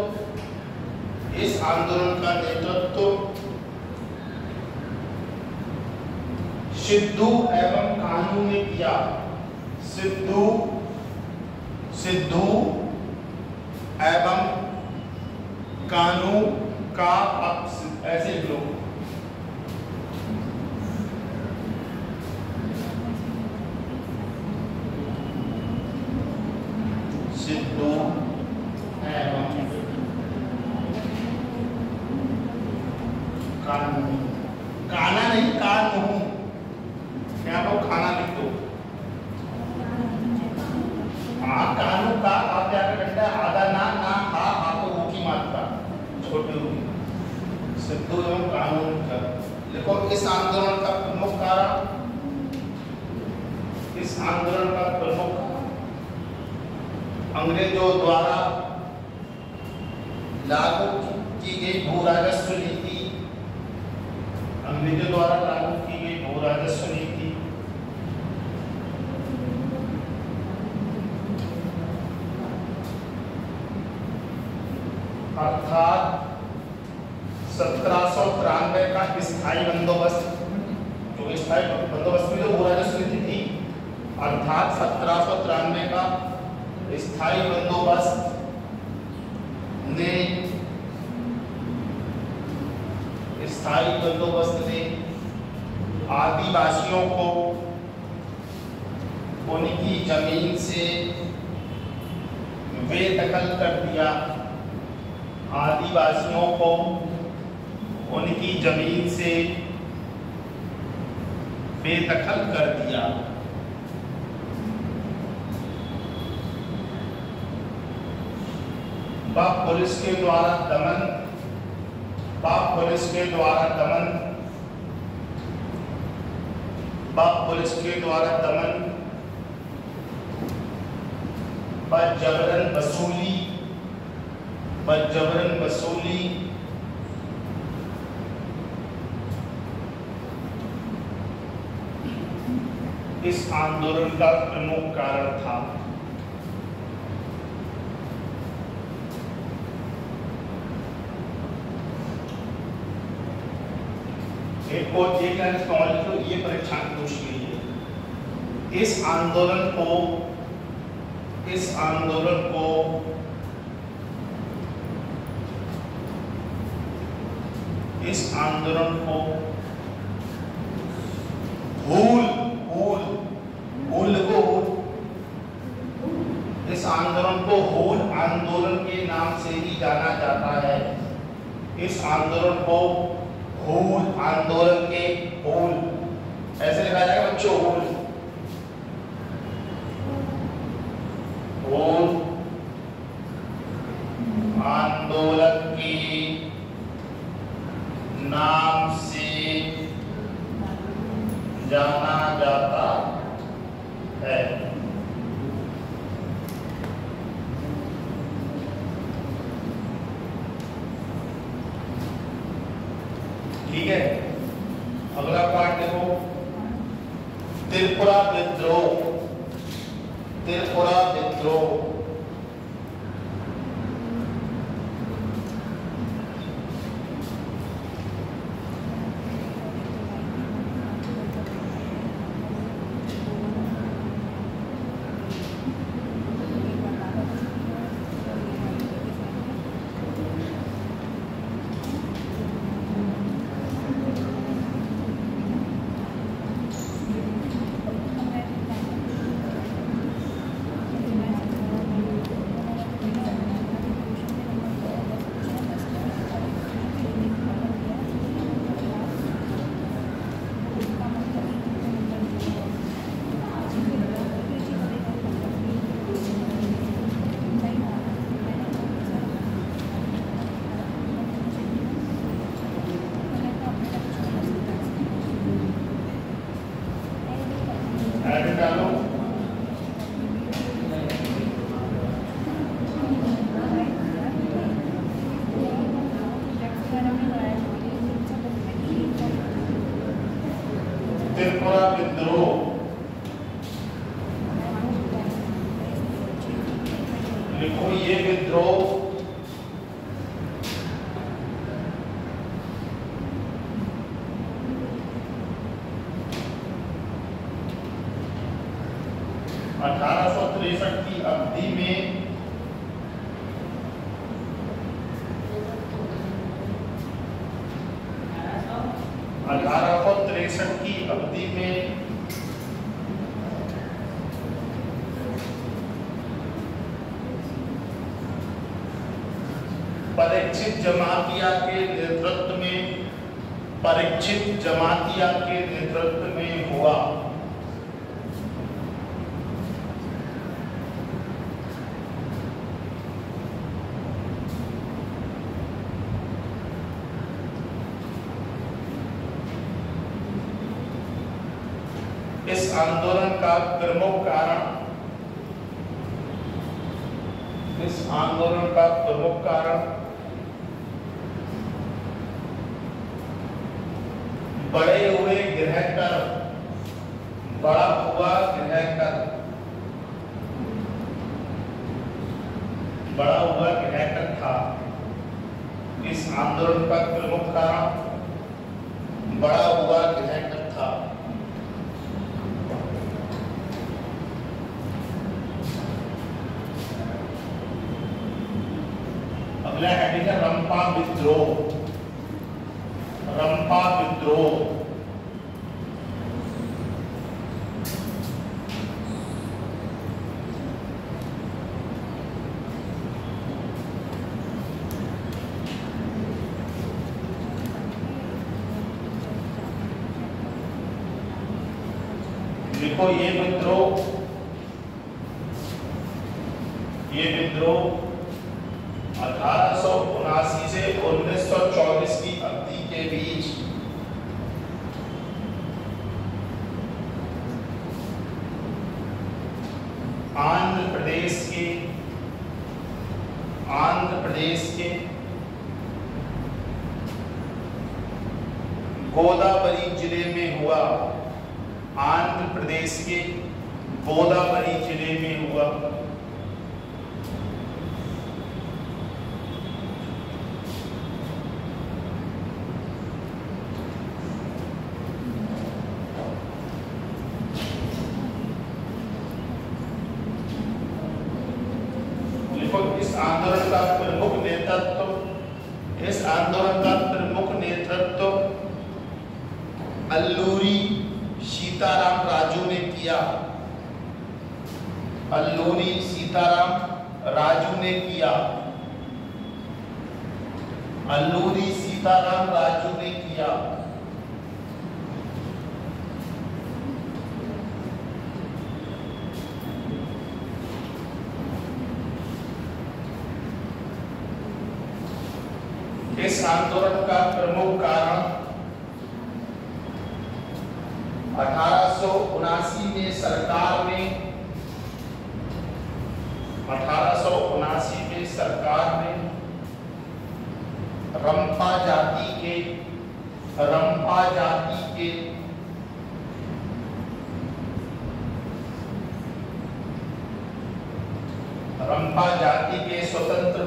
सिद्धू एवं कान्हू ने किया। सिद्धू एवं कान्हू का ऐसे लिखो। सिद्धू एवं कान्हू, काना नहीं कान्हू, यहाँ पर खाना लिख दो। हाँ कानू का आप क्या करते हैं, आधा ना ना हा आपको ऊ की मात्रा छोटी होगी। सिद्धू एवं कानू देखो। इस आंदोलन का प्रमुख कारक, इस आंदोलन का प्रमुख अंग्रेजों द्वारा लागू की गई भू राजस्व नीति, अंग्रेजों द्वारा लागू की गई भू राजस्व नीति, अर्थात 1793 का स्थायी बंदोबस्त, जो स्थायी बंदोबस्त में जो भू राजस्व नीति थी, अर्थात 1793 का स्थायी बंदोबस्त ने आदिवासियों को उनकी जमीन से बेदखल कर दिया। आदिवासियों को उनकी जमीन से बेदखल कर दिया। पुलिस के द्वारा दमन जबरन वसूली इस आंदोलन का प्रमुख कारण था। एक लाइन समझ लो, ये परीक्षा में पूछ गई है। इस आंदोलन को हूल आंदोलन के नाम से ही जाना जाता है। इस आंदोलन को हूल आंदोलन के हूल ऐसे लिखा जाएगा बच्चों, हूल आंदोलन के नाम से जाना जाता है। ठीक है, अगला पार्ट देखो। त्रिपुरा विद्रोह लिखो ये विद्रोह 1863 की अवधि में परीक्षित जमातिया के नेतृत्व में हुआ। इस आंदोलन का प्रमुख कारण बढ़ा हुआ गृह कर था। इस आंदोलन का प्रमुख कारण बढ़ा हुआ गृह कर था। अगला हेडिंग है रंपा विद्रोह। रंपा विद्रोह लिखो ये विद्रोह 1879 से 1924 की अवधि के बीच आंध्र प्रदेश के गोदावरी जिले में हुआ। आंध्र प्रदेश के गोदावरी जिले में हुआ। इस आंदोलन का प्रमुख नेतृत्व अल्लूरी सीताराम राजू ने किया। अल्लूरी सीताराम राजू ने किया। अल्लूरी सीताराम राजू ने किया। इस आंदोलन का प्रमुख कारण 1879 में सरकार ने रंपा जाति के स्वतंत्र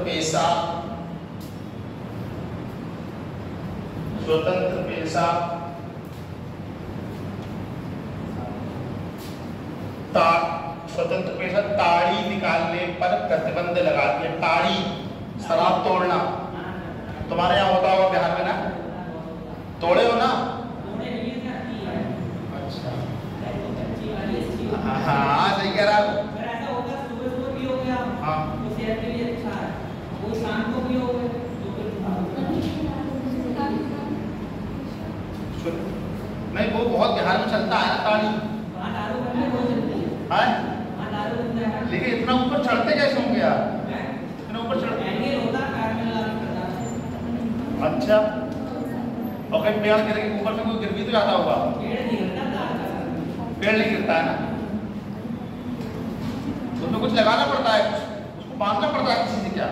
पेशा ताड़ी निकालने पर प्रतिबंध लगा दिया। ताड़ी शराब तोड़ना तुम्हारे यहाँ होता होगा बिहार में ना? तोड़े हो ना? अच्छा हाँ सही कह रहा हूँ। हाँ नहीं वो बहुत बिहार में चलता है ना ताड़ी। लेकिन इतना ऊपर चढ़ते कैसे होंगे यार? इतना ऊपर चढ़ते अच्छा और कहीं पेड़ गिर के ऊपर से कोई गिर भी तो जाता होगा। पेड़ नहीं गिरता है ना, उसमें कुछ लगाना पड़ता है, उसको बांधना पड़ता है किसी से। क्या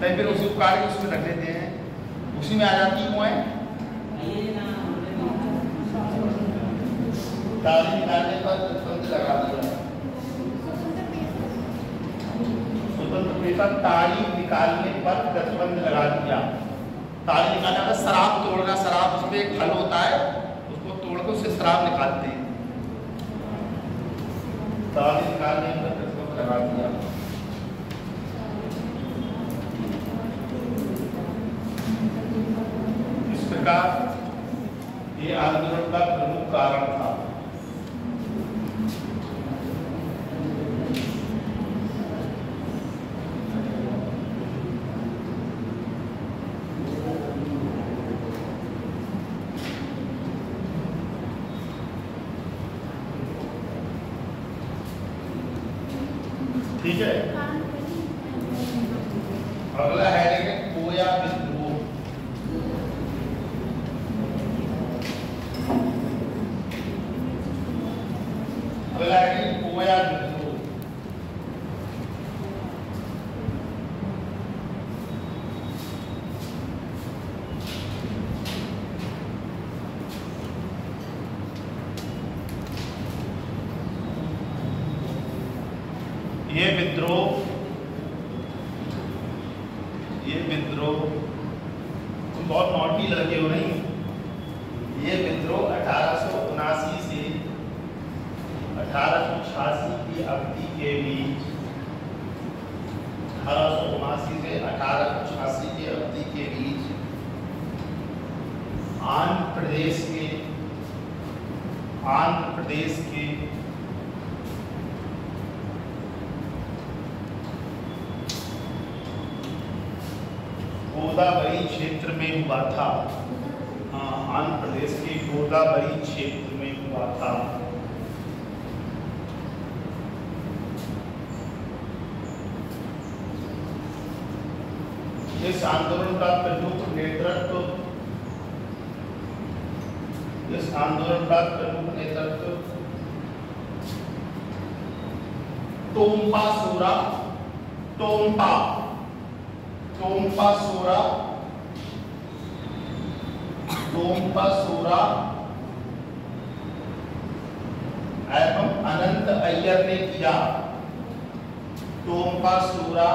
तो फिर उसी को काट के उसमें रख देते हैं, उसी में आ जाती है। ताली निकालने पर प्रतिबंध लगा दिया। स्वतंत्र का ताड़ी निकालने पर प्रतिबंध लगा दिया। ताड़ी निकालना का शराब तोड़ना, शराब उसमें एक फल होता है, उसको तोड़ के उससे शराब निकालते हैं। ताड़ी निकालने पर प्रतिबंध लगा दिया। इस प्रकार ये आंदोलन का प्रमुख कारण था। ठीक है, अगला है कोया विद्रोह। अगला है कोया विद्रोह। ये विद्रोह तुम बहुत नॉटी लगे हो नहीं। ये विद्रोह 1879 से 1886 की अवधि के बीच, 1879 से 1886 की अवधि के बीच आंध्र प्रदेश के गोदावरी क्षेत्र में हुआ था। आंध्र प्रदेश के गोदावरी क्षेत्र में हुआ था। इस आंदोलन का प्रमुख नेतृत्व टोम्पा सोरा एवं अनंत अय्यर ने किया। टोम्पा सोरा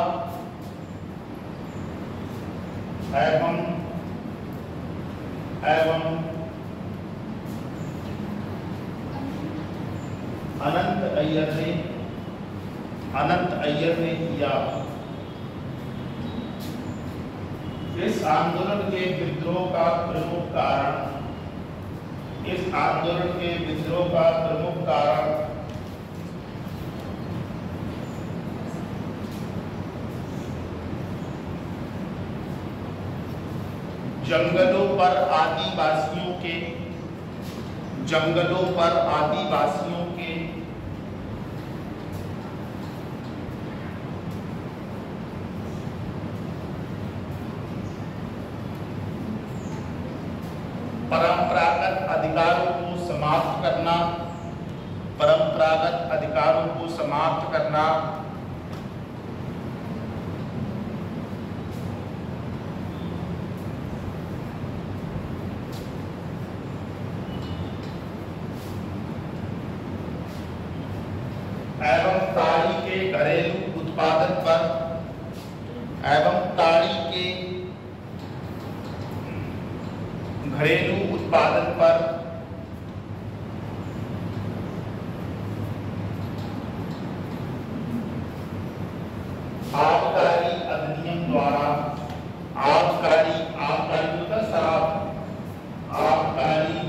एवं अनंत अय्यर ने किया। इस आंदोलन के विद्रोह का प्रमुख कारण जंगलों पर आदिवासियों के परंपरागत अधिकारों को समाप्त करना, एवं ताड़ी के घरेलू उत्पादन पर आबकारी अधिनियम द्वारा आबकारी मतलब शराब, आबकारी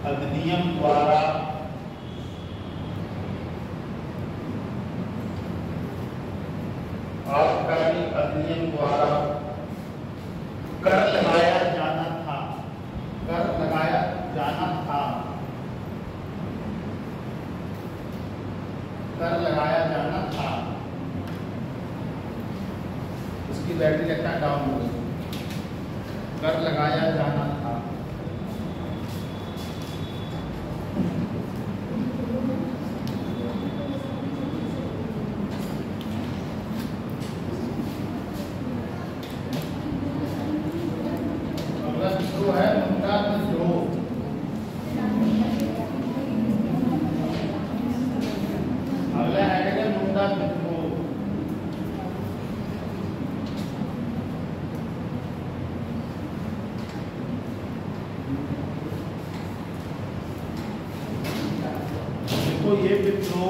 अधिनियम द्वारा कर लगाया जाना था। उसकी बैटरी लगता है डाउन हो गई। कर लगाया जाना था। जो है उनका विद्रोह देखो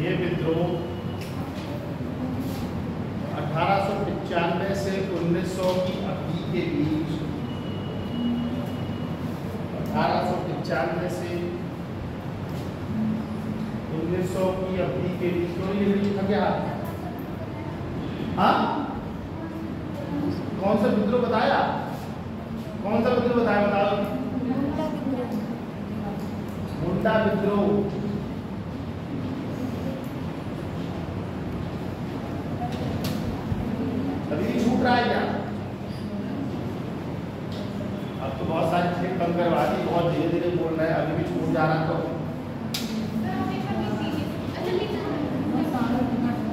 ये विद्रोह 1895 से 1900 की अवधि के बीच 1895 से 1900 की अवधि के बीच क्यों ये लिखा गया? हाँ, कौन सा विद्रोह बताया? कौन सा विद्रोह बताया? बताओ। मुंडा विद्रोह। अभी भी छूट रहा है क्या? अब तो बहुत सारी चीजें कम करवा दी, बहुत धीरे धीरे बोल रहे हैं, अभी भी छूट जा रहा तो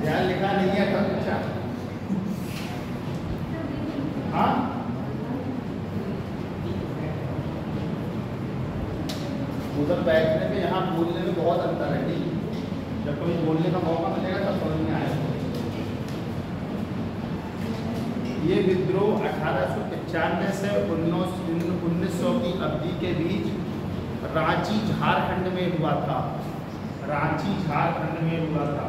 ध्यान लिखा नहीं है कब? अच्छा, हाँ, उधर बैठने में यहाँ बोलने में बहुत अंतर है। ठीक, जब कोई बोलने का मौका मिलेगा तब समझ में आएगा। ये विद्रोह 1895 से 1900 की अवधि के बीच रांची झारखंड में हुआ था। रांची झारखंड में हुआ था।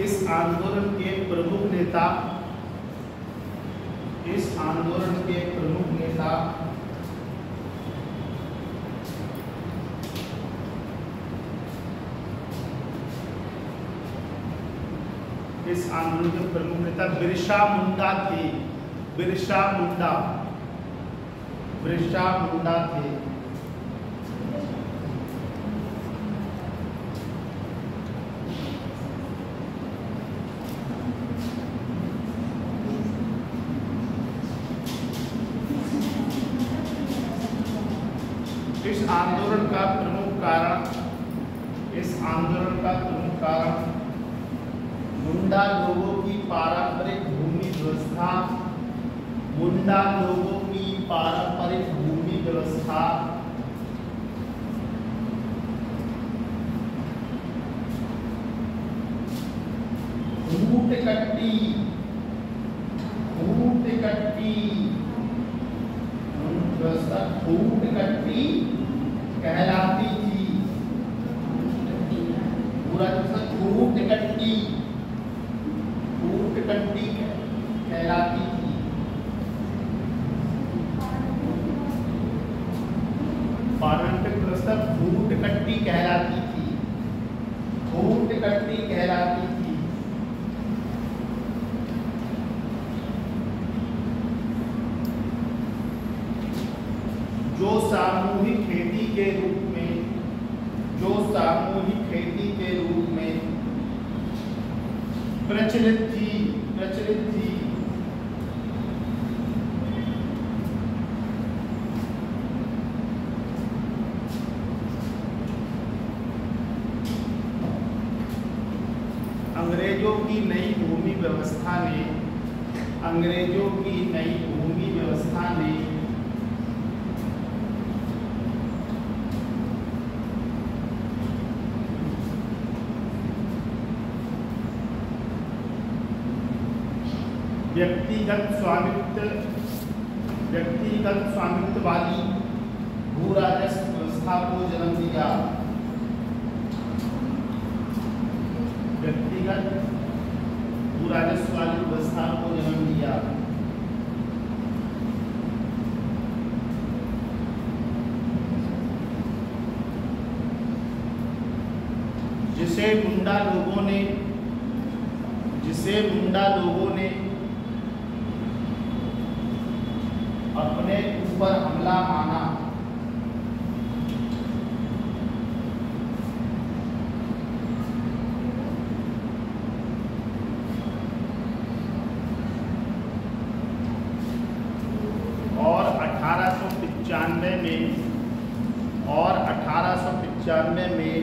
इस आंदोलन के प्रमुख नेता इस आंदोलन के प्रमुख नेता बिरसा मुंडा थे। बिरसा मुंडा थे। इस आंदोलन का प्रमुख कारण मुंडा लोगों की पारंपरिक भूमि व्यवस्था फूट कट्टी कहलाती थी। पूरा फूट कट्टी कहलाती थी। पारंपरिक व्यवस्था फूट कट्टी कहलाती थी। जो सामूहिक खेती के रूप में प्रचलित थी। अंग्रेजों की नई भूमि व्यवस्था ने व्यक्तिगत स्वामित्व वाली भू राजस्व व्यवस्था को जन्म दिया। जिसे मुंडा लोगों ने अपने ऊपर हमला माना। और 1895 में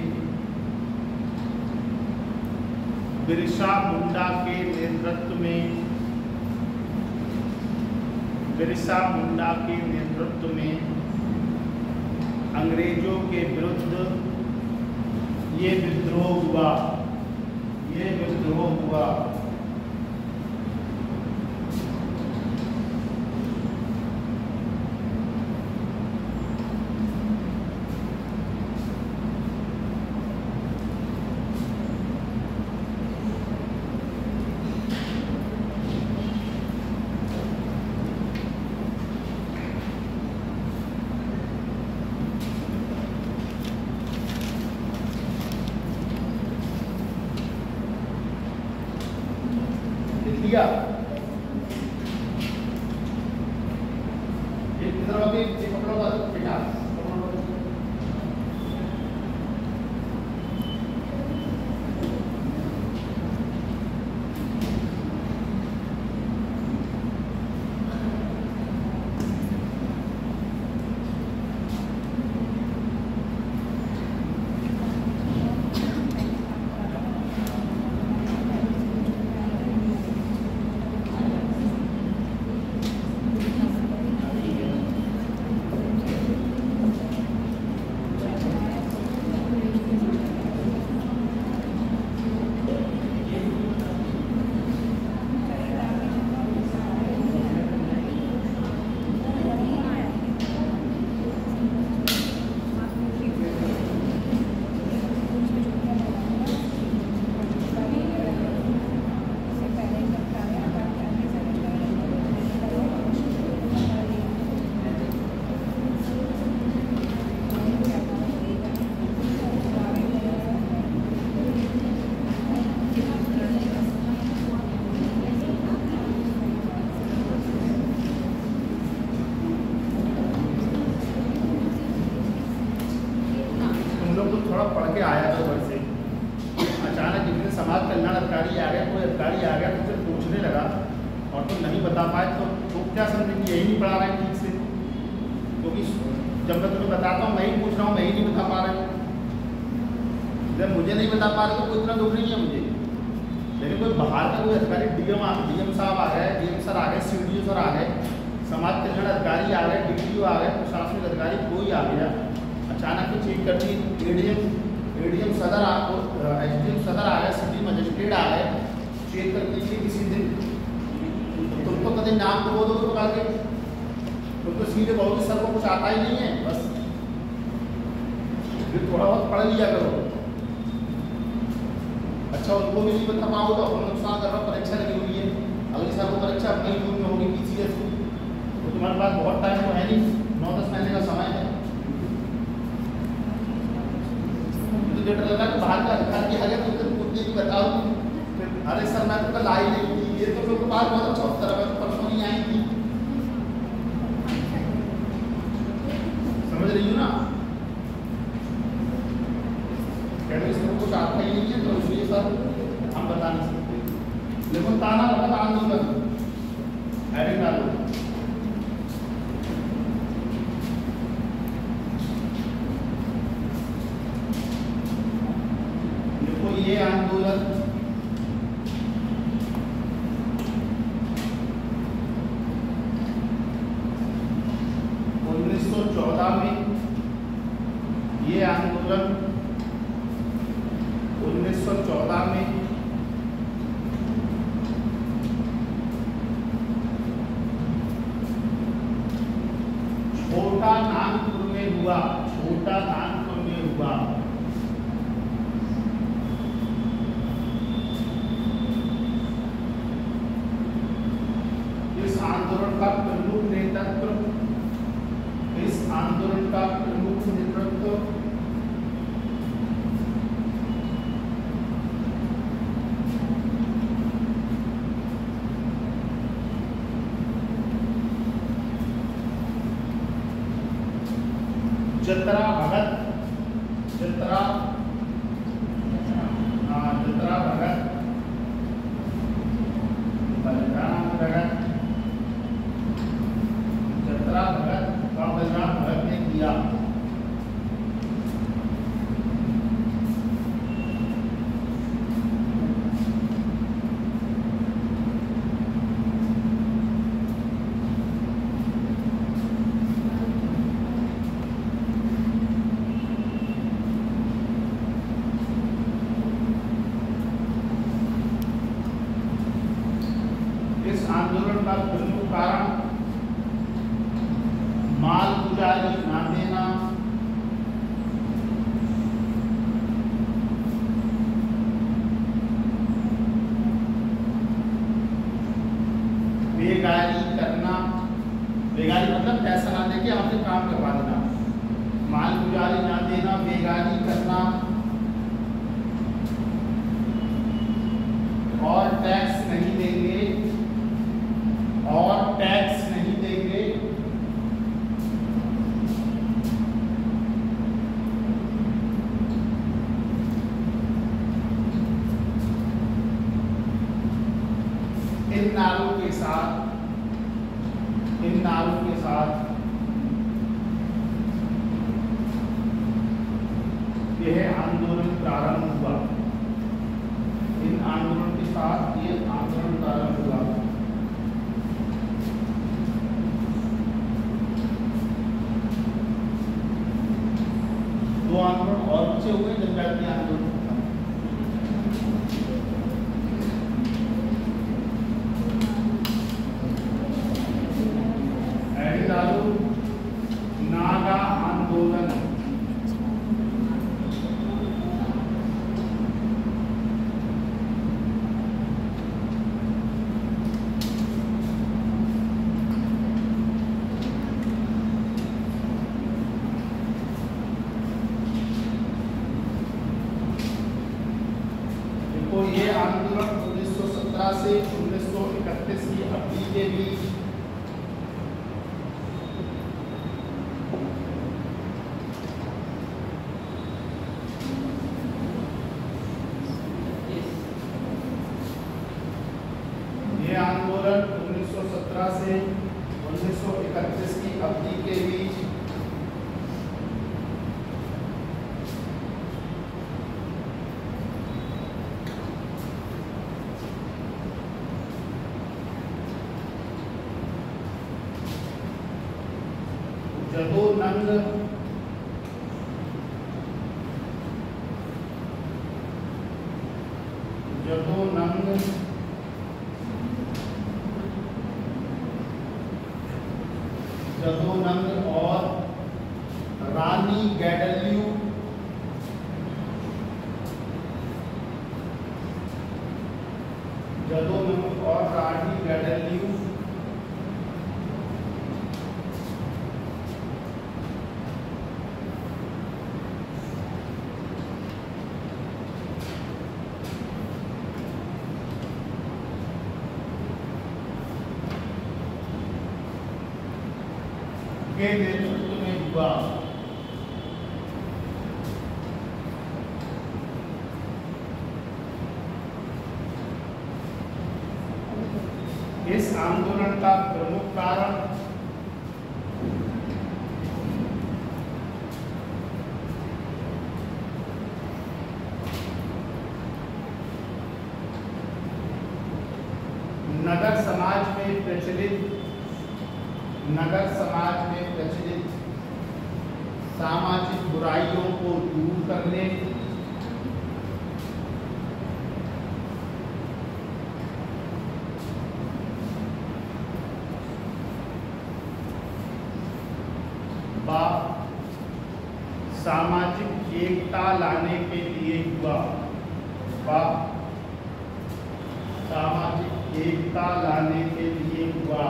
बिरसा मुंडा के नेतृत्व में अंग्रेजों के विरुद्ध ये विद्रोह हुआ। ये विद्रोह हुआ। लिया ये किधर अभी पकड़ो बेटा थोड़ा पढ़ के आया था घर से। अचानक जितने समाज कल्याण अधिकारी आ गया, कोई अधिकारी आ गया तुझसे पूछने लगा और तुम नहीं बता पाए तो क्या समझे कि यही नहीं पढ़ा रहे ठीक से, क्योंकि जब मैं तुम्हें बताता हूँ मैं ही पूछ रहा हूँ, मैं ही नहीं बता पा रहे। जब मुझे नहीं बता पा रहे तो कोई इतना दुख नहीं है मुझे, लेकिन कोई बाहर का कोई अधिकारी डीएम साहब आ गए, डीएम सर आ गए, सीडीओ सर आ गए, समाज कल्याण अधिकारी आ गए, डीडीओ आ गए, प्रशासनिक अधिकारी कोई आ गया, अचानक से चेक करती एडीएम सदर एसडीएम सदर आ गए, सिटी मजिस्ट्रेट आ गए, चेक करके किसी दिन तुम तो कभी नाम तो बोलो तो पकड़ के तुम तो सीधे बहुत सर को कुछ आता ही नहीं है, बस फिर थोड़ा बहुत पढ़ लिया करो। अच्छा उनको भी नहीं बता पाओ तो अपना नुकसान कर रहा, परीक्षा लगी हुई है, अगले साल को परीक्षा अपने जून में होगी पीसीएस की, तो तुम्हारे पास बहुत टाइम तो है नहीं, 9-10 महीने का समय है। डेट लगा कि बाहर का अधिकारी आ गया तो कुछ नहीं बताओ, अरे सर मैं तो कल आई नहीं थी, ये तो फिर बाहर बहुत अच्छा होता है, परसों नहीं आई थी, समझ रही हो ना। कुछ आता ही नहीं है तो इसलिए सर हम बता नहीं सकते, लेकिन ताना बहुत आंदोलन हेडिंग डालो। देखो ये आंदोलन 1914 में, ये आंदोलन 1914 में छोटा नागपुर में हुआ, छोटा नागपुर में हुआ। इस आंदोलन का प्रमुख नेतृत्व, इस आंदोलन का प्रमुख नेतृत्व जतरा भगत, जतरा भगत, बलराम भगत, जतरा भगत और बलराम भगत ने किया। यह आंदोलन प्रारंभ हुआ। इन आंदोलन के साथ ये आंदोलन प्रारंभ हुआ। दो आंदोलन और बचे हुए जनजातीय आंदोलन। नागा आंदोलन, देखो ये आंदोलन 1917 से 1931 की अवधि के बीच आंदोलन 1917 से 1931 की अवधि के बीच जदोनंद और रानी गैडल्यू के नेतृत्व में हुआ। इस आंदोलन का प्रमुख कारण नगर समाज में प्रचलित सामाजिक बुराइयों को दूर करने, सामाजिक एकता लाने के लिए हुआ। सामाजिक एकता लाने के लिए हुआ।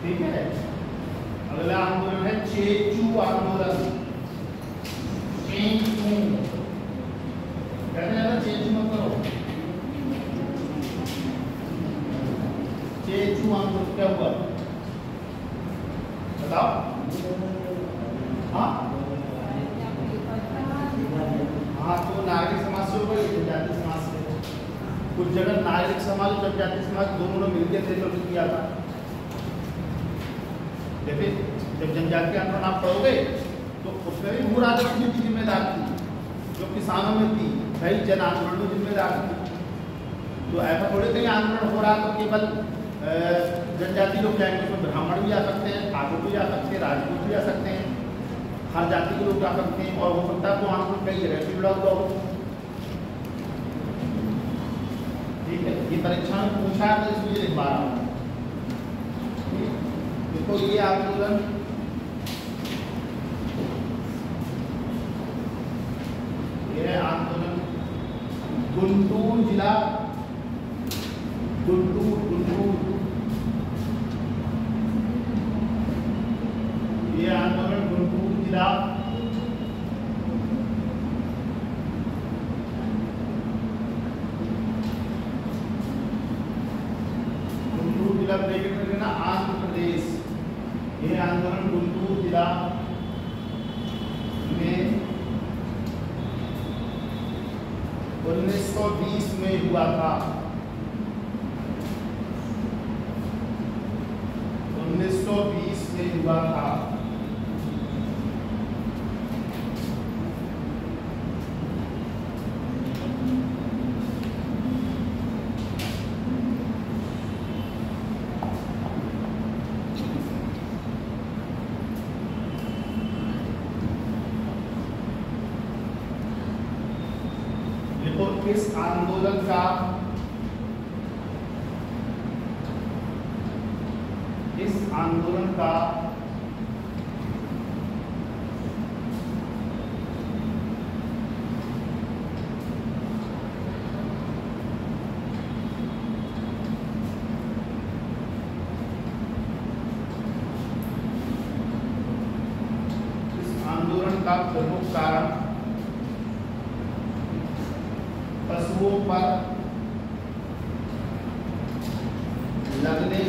ठीक है, अगला आंदोलन है चेचू आंदोलन। चेचू कहते हैं ना, चेचू मत करो। चेचू आंदोलन क्या हुआ बताओ? हाँ तो नागरिक समाज से ऊपर जनजातीय समाज से, कुछ जगह नागरिक समाज और जनजातीय समाज दोनों ने मिलकर नेतृत्व किया था। देखिए, जब जनजातीय आंदोलन आप पढ़ोगे तो उसमें भी भू राजस्व की जिम्मेदार थी, जो किसानों में थी, भाई जन आंदोलन में जिम्मेदार थी। तो ऐसा थोड़े कहीं आंदोलन हो रहा तो केवल जनजाति लोग जाएंगे, उसमें ब्राह्मण भी आ सकते हैं, ठाकुर भी आ सकते हैं, राजपूत भी आ सकते हैं, हर जाति के लोग आ सकते हैं। और हो सकता है तो आंदोलन कई जगह से जुड़ा हुआ हो। ठीक है, ये परीक्षा में पूछा है तो इसलिए लिख पा रहा हूँ। देखो ये आंदोलन गुंटूर जिला, गुंटूर ये आंदोलन गुंटूर जिला आंध्र प्रदेश ये आंदोलन गुंटूर जिला में 1920 में हुआ था। 1920 में हुआ था। इस आंदोलन का प्रमुख कारण पशुओं पर लगने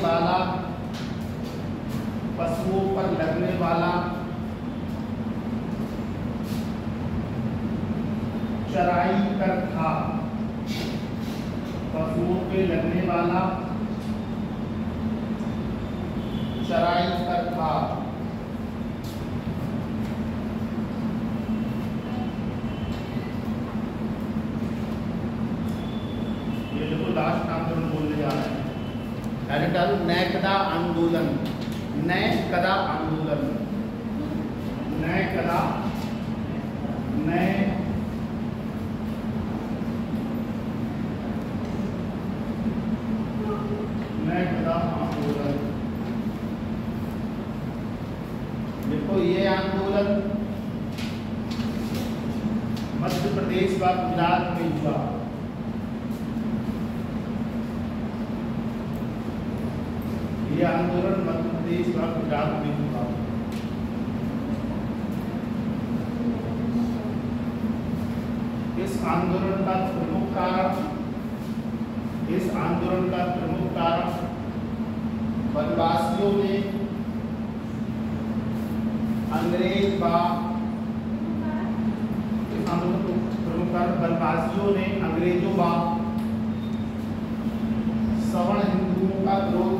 वाला चराई कर था। पशुओं पे लगने वाला चराई कर था। लास्ट आंदोलन बोलने जा रहे हैं। नैकदा आंदोलन। नैकदा आंदोलन। नैकदा आंदोलन। देखो ये आंदोलन मध्य प्रदेश व गुजरात में हुआ। ये आंदोलन मध्य प्रदेश व गुजरात में हुआ। इस आंदोलन का प्रमुख कारण वनवासियों ने अंग्रेजों व सवर्ण हिंदुओं का विरोध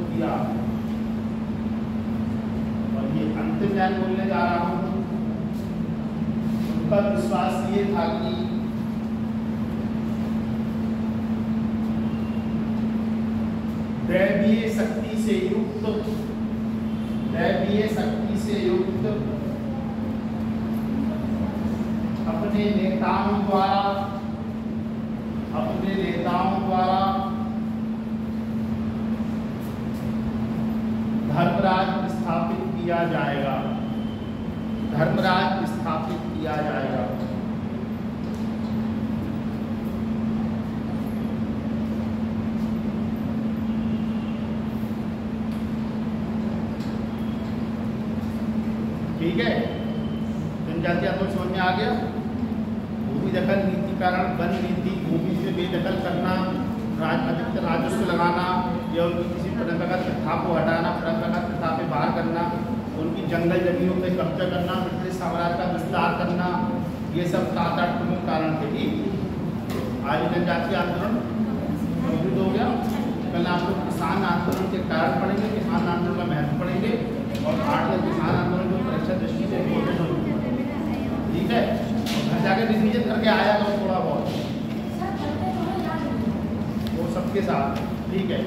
किया। और ये अंतिम ज्ञान बोलने जा रहा हूं। उनका विश्वास ये था कि दैवीय शक्ति से युक्त अपने नेताओं द्वारा धर्मराज स्थापित किया जाएगा। ठीक है, जनजातीय आंदोलन समझ में आ गया। भूमि दखल नीति कारण वन नीति, भूमि से बेदखल करना, अधिकतर राजस्व लगाना या उनकी किसी परंपरागत प्रथा को हटाना, परंपरागत प्रथा पे बाहर करना, उनकी जंगल जमीनों पे कब्जा करना, ब्रिटिश साम्राज्य का विस्तार करना, ये सब 7-8 प्रमुख कारण थे। आज जनजातीय आंदोलन कंप्लीट हो गया। कल आप लोग किसान आंदोलन के कारण पढ़ेंगे, किसान आंदोलन का महत्व पढ़ेंगे और 8 दिन किसान आंदोलन को परीक्षा दृष्टि से इम्पोर्टेंट होगी। ठीक है, और घर जाके रिवीजन करके आया तो थोड़ा बहुत वो सबके साथ। ठीक है।